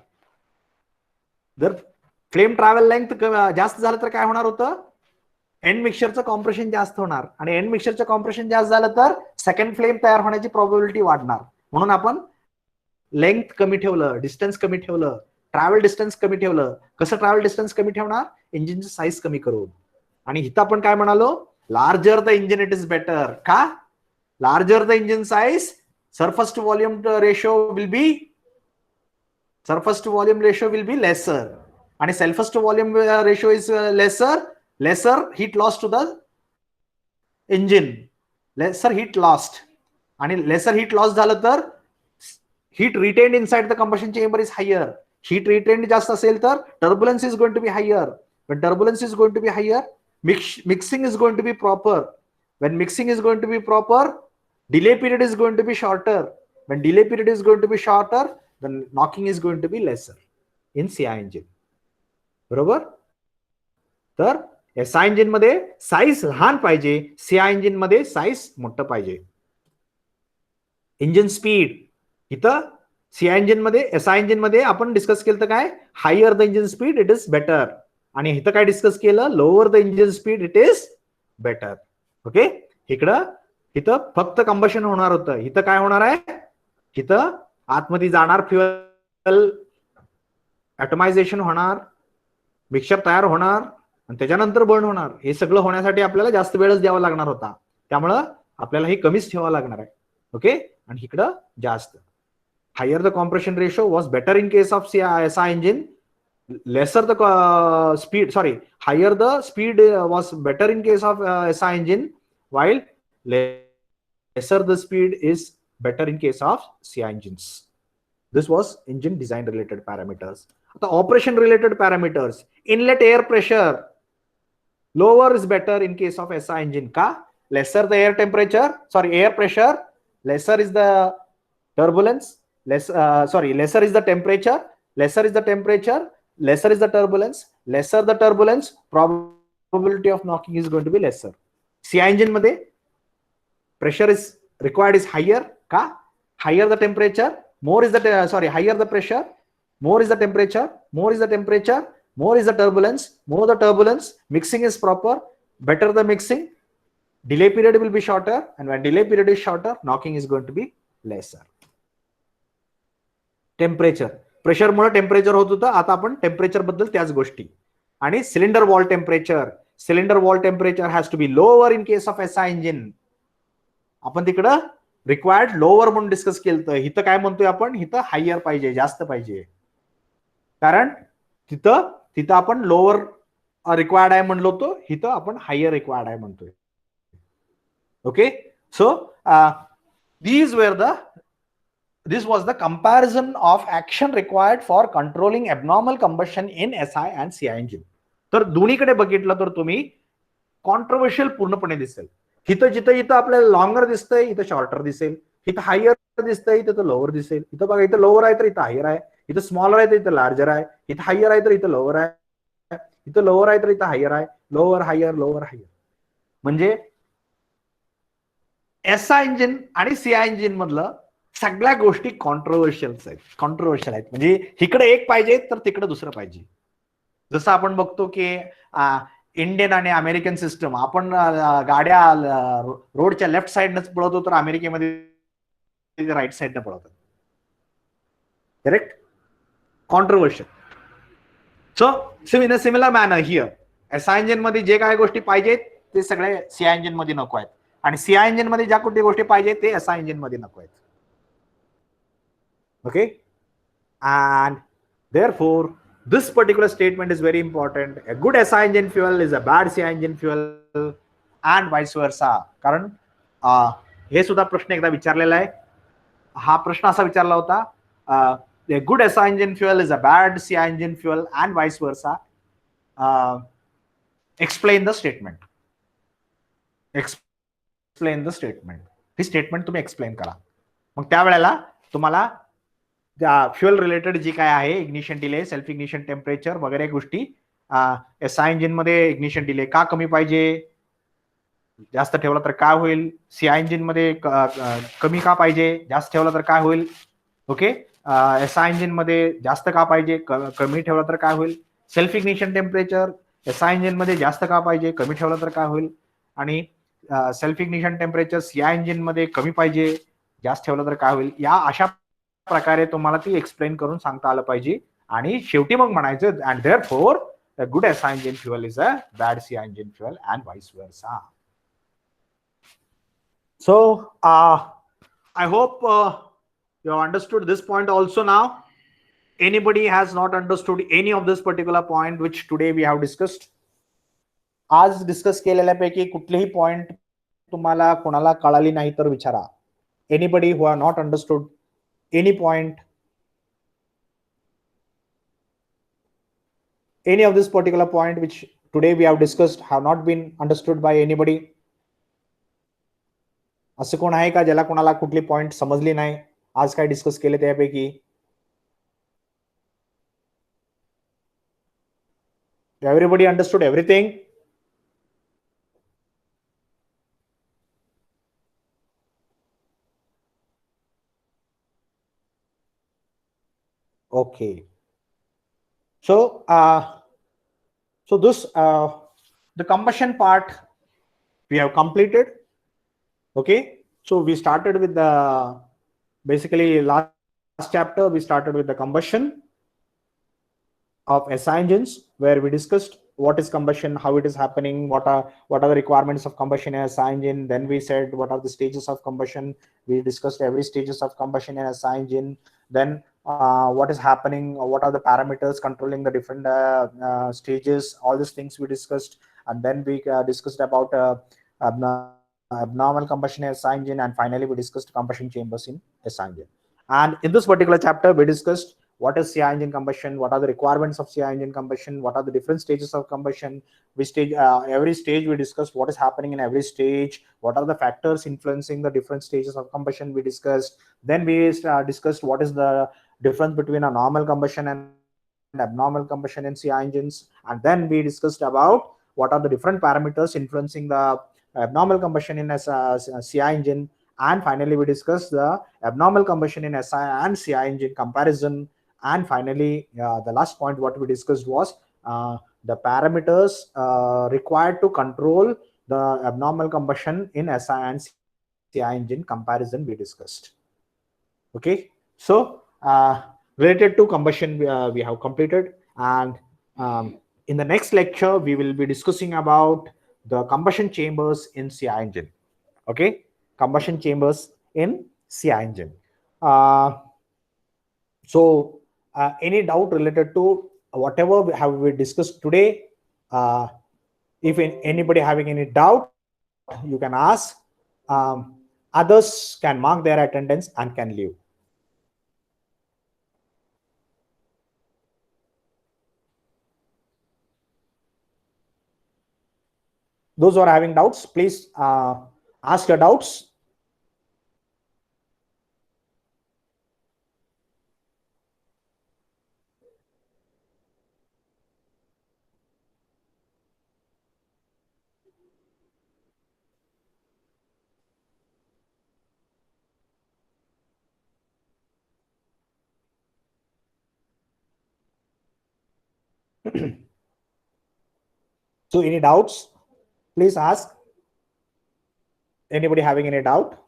जर फ्लेम ट्रॅव्हल लेंथ जास्त झालं तर काय होणार होतं, एंड मिक्सरचं कॉम्प्रेशन जास्त होणार, आणि एंड मिक्सरचं कॉम्प्रेशन जास्त झालं तर सेकंड फ्लेम तयार होण्याची प्रोबॅबिलिटी वाढणार. म्हणून आपण लेंथ कमी ठेवलं, डिस्टन्स कमी ठेवलं, ट्रॅव्हल डिस्टन्स कमी ठेवलं. कसं ट्रॅव्हल डिस्टन्स कमी ठेवणार, इंजिनचं साईज कमी करून. आणि इथं आपण काय म्हणालो, larger the engine it is better. का, larger the engine size, surface to volume ratio will be lesser, and surface to volume ratio is lesser heat loss to the engine, lesser heat lost. आणि lesser heat loss झालं तर heat retained inside the combustion chamber is higher. Heat retained जास्त असेल तर turbulence is going to be higher. When turbulence is going to be higher, mixing is going to be proper. When mixing is going to be proper, delay period is going to be shorter. When delay period is going to be shorter, then knocking is going to be lesser in CI engine. बरोबर. तर SI engine मध्ये size लहान पाहिजे, CI engine मध्ये size मोठं पाहिजे. Engine speed इथं CI engine मध्ये, SI इंजिन मध्ये आपण डिस्कस केलं तर काय, higher the engine speed it is better. आणि इथं काय डिस्कस केलं, lower the engine speed it is better. Okay. इथं फक्त कंबशन होणार होतं, इथं काय होणार आहे, इथं आतमध्ये जाणार फ्युएल, ॲटमायझेशन होणार, मिक्सचर तयार होणार आणि त्याच्यानंतर बर्न होणार. हे सगळं होण्यासाठी आपल्याला जास्त वेळच द्यावा लागणार होता, त्यामुळं आपल्याला हे कमीच ठेवावं लागणार आहे. ओके. आणि इकडं जास्त. Higher the compression ratio was better in case of SI engine, lesser the speed, sorry, higher the speed was better in case of SI engine, while lesser the speed is better in case of CI engines. This was engine design related parameters. The operation related parameters, inlet air pressure lower is better in case of SI engine. Ka, lesser the air temperature, sorry, air pressure, lesser is the turbulence, lesser is the temperature, lesser is the temperature, lesser is the turbulence, lesser the turbulence, probability of knocking is going to be lesser. CI engine मध्ये pressure is required is higher. Ka, higher the temperature, more is the higher the pressure, more is the temperature, more is the temperature, more is the turbulence, more the turbulence, mixing is proper, better the mixing, delay period will be shorter, and when delay period is shorter, knocking is going to be lesser. Temperature, pressure मुळे temperature होत होतं, आता आपण temperature बद्दल त्याच गोष्टी. आणि cylinder wall temperature has to be lower in case of SI engine. आपण तिकडं रिक्वायर्ड लोअर म्हणून डिस्कस केलं, इथं काय म्हणतोय आपण, इथं हायर पाहिजे, जास्त पाहिजे. कारण तिथं आपण लोअर रिक्वायर्ड आहे म्हणलो होतो, इथं आपण हायर रिक्वायर्ड आहे म्हणतोय. Okay. So this was the comparison of action required for controlling abnormal combustion in SI and CI engine. तर दोन्हीकडे बघितलं तर तुम्ही कॉन्ट्रोवर्शियल पूर्णपणे दिसेल. जिथं आपल्याला लॉंगर दिसतंय, इथं शॉर्टर दिसेल, इथं हायर दिसतंय, इथं लोअर दिसेल. इथं बघा, इथं लोअर आहे तर इथं हायर आहे, इथं स्मॉलर आहे तर इथं लार्जर आहे, इथं हायर आहे तर इथं लोअर आहे, इथं लोअर आहे तर इथं हायर आहे, लोअर हायर लोअर हायर. म्हणजे SI इंजिन आणि CI इंजिन मधलं सगळ्या गोष्टी कॉन्ट्रोवर्शियल आहेत. म्हणजे इकडे एक पाहिजे तर तिकडे दुसरं पाहिजे. जसं आपण बघतो की इंडियन आणि अमेरिकन सिस्टम, आपण गाड्या रोडच्या लेफ्ट साइडनच पळवतो, तर अमेरिकेमध्ये राईट साइडनं पळवतात. Correct. Controversial. So in a similar manner here, SI engine मध्ये जे काय गोष्टी पाहिजेत ते सगळे CI इंजिन मध्ये नको आहेत, आणि CI इंजिन मध्ये ज्या कुठल्या गोष्टी पाहिजेत ते SI इंजिन मध्ये नको आहेत. Okay, and therefore this particular statement is very important. A good SI engine fuel is a bad CI engine fuel and vice versa. कारण हे सुद्धा प्रश्न एकदा विचारलेला आहे. हा प्रश्न असा विचारला होता, a good SI engine fuel is a bad CI engine fuel and vice versa. Explain the statement. Explain the statement. He statement तुम्ही एक्सप्लेन करा. मग त्यावेळेला तुम्हाला फ्युएल रिलेटेड जी काय आहे, ignition delay, self ignition temperature वगैरे गोष्टी, SI इंजिन मध्ये ignition delay का कमी पाहिजे, जास्त ठेवला तर काय होईल, CI इंजिन मध्ये कमी का पाहिजे, जास्त ठेवला तर काय होईल. ओके. एसआय इंजिन मध्ये जास्त का पाहिजे, कमी ठेवलं तर काय होईल. Self ignition temperature SI engine मध्ये जास्त का पाहिजे, कमी ठेवलं तर काय होईल. आणि self ignition temperature CI engine मध्ये कमी पाहिजे, जास्त ठेवलं तर काय होईल. या अशा प्रकारे तुम्हाला ती एक्सप्लेन करून सांगता आलं पाहिजे. आणि शेवटी मग म्हणायचं and therefore a good SI engine fuel is a bad CI engine fuel and vice versa. So I hope you have understood this point also now. Anybody has not understood any of this particular point which today we have discussed? आज discuss केलेल्यापैकी कुठलीही point तुम्हाला कोणाला कळाली नाही तर विचारा. Anybody who are not understood any point, any of this particular point which today we have discussed have not been understood by anybody? असं कोण आहे का ज्याला कोणाला कुठली पॉइंट समजली नाही आज काय डिस्कस केले त्यापैकी? Everybody understood everything? Okay. So this the combustion part we have completed. Okay, so we started with the basically last chapter we started with the combustion of SI engines, where we discussed what is combustion, how it is happening, what are the requirements of combustion in SI engine. Then we said what are the stages of combustion. We discussed every stages of combustion in SI engine. Then what is happening, what are the parameters controlling the different stages, all these things we discussed. And then we discussed about abnormal combustion in SI engine, and finally we discussed combustion chambers in SI engine. And in this particular chapter we discussed what is CI engine combustion, what are the requirements of CI engine combustion, what are the different stages of combustion. We stage every stage we discussed what is happening in every stage, what are the factors influencing the different stages of combustion we discussed. Then we discussed what is the difference between a normal combustion and abnormal combustion in CI engines. And then we discussed about what are the different parameters influencing the abnormal combustion in a CI engine. And finally we discussed the abnormal combustion in SI and CI engine comparison. And finally the last point what we discussed was the parameters required to control the abnormal combustion in SI and CI engine comparison we discussed. Okay, so related to combustion we have completed. And in the next lecture we will be discussing about the combustion chambers in CI engine. Okay, combustion chambers in CI engine. So any doubt related to whatever we discussed today? If anybody having any doubt, you can ask. Others can mark their attendance and can leave. Those who are having doubts, please ask your doubts. So any doubts, please ask. Anybody having any doubt?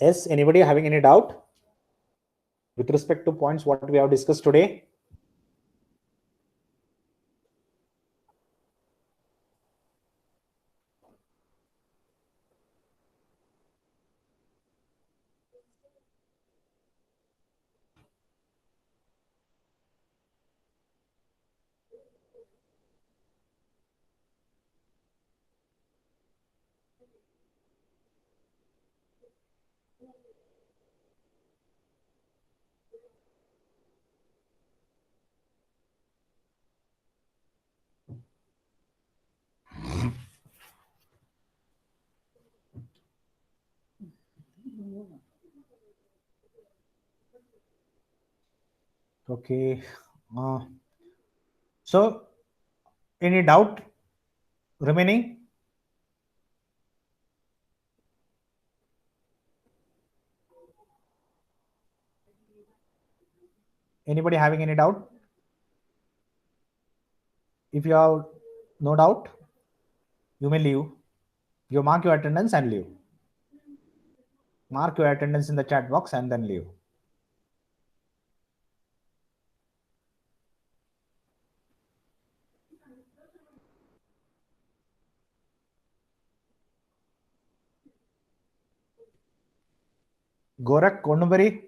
Yes, anybody having any doubt with respect to points what we have discussed today? Okay. So, any doubt remaining? Anybody having any doubt? If you have no doubt, you may leave. You mark your attendance and leave. Mark your attendance in the chat box and then leave. Gorak Kondubari,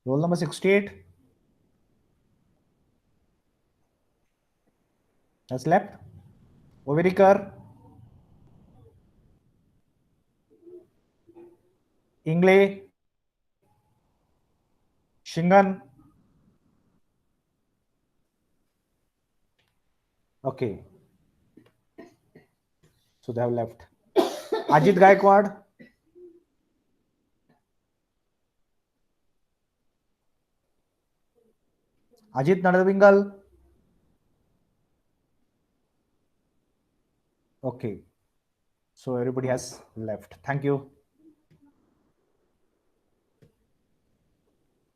roll number 68, has left. Ovirikar, Ingle, Shingan. Okay, so they have left. Ajit Gaikwad, Ajit Nadabingal. Okay, so everybody has left. Thank you.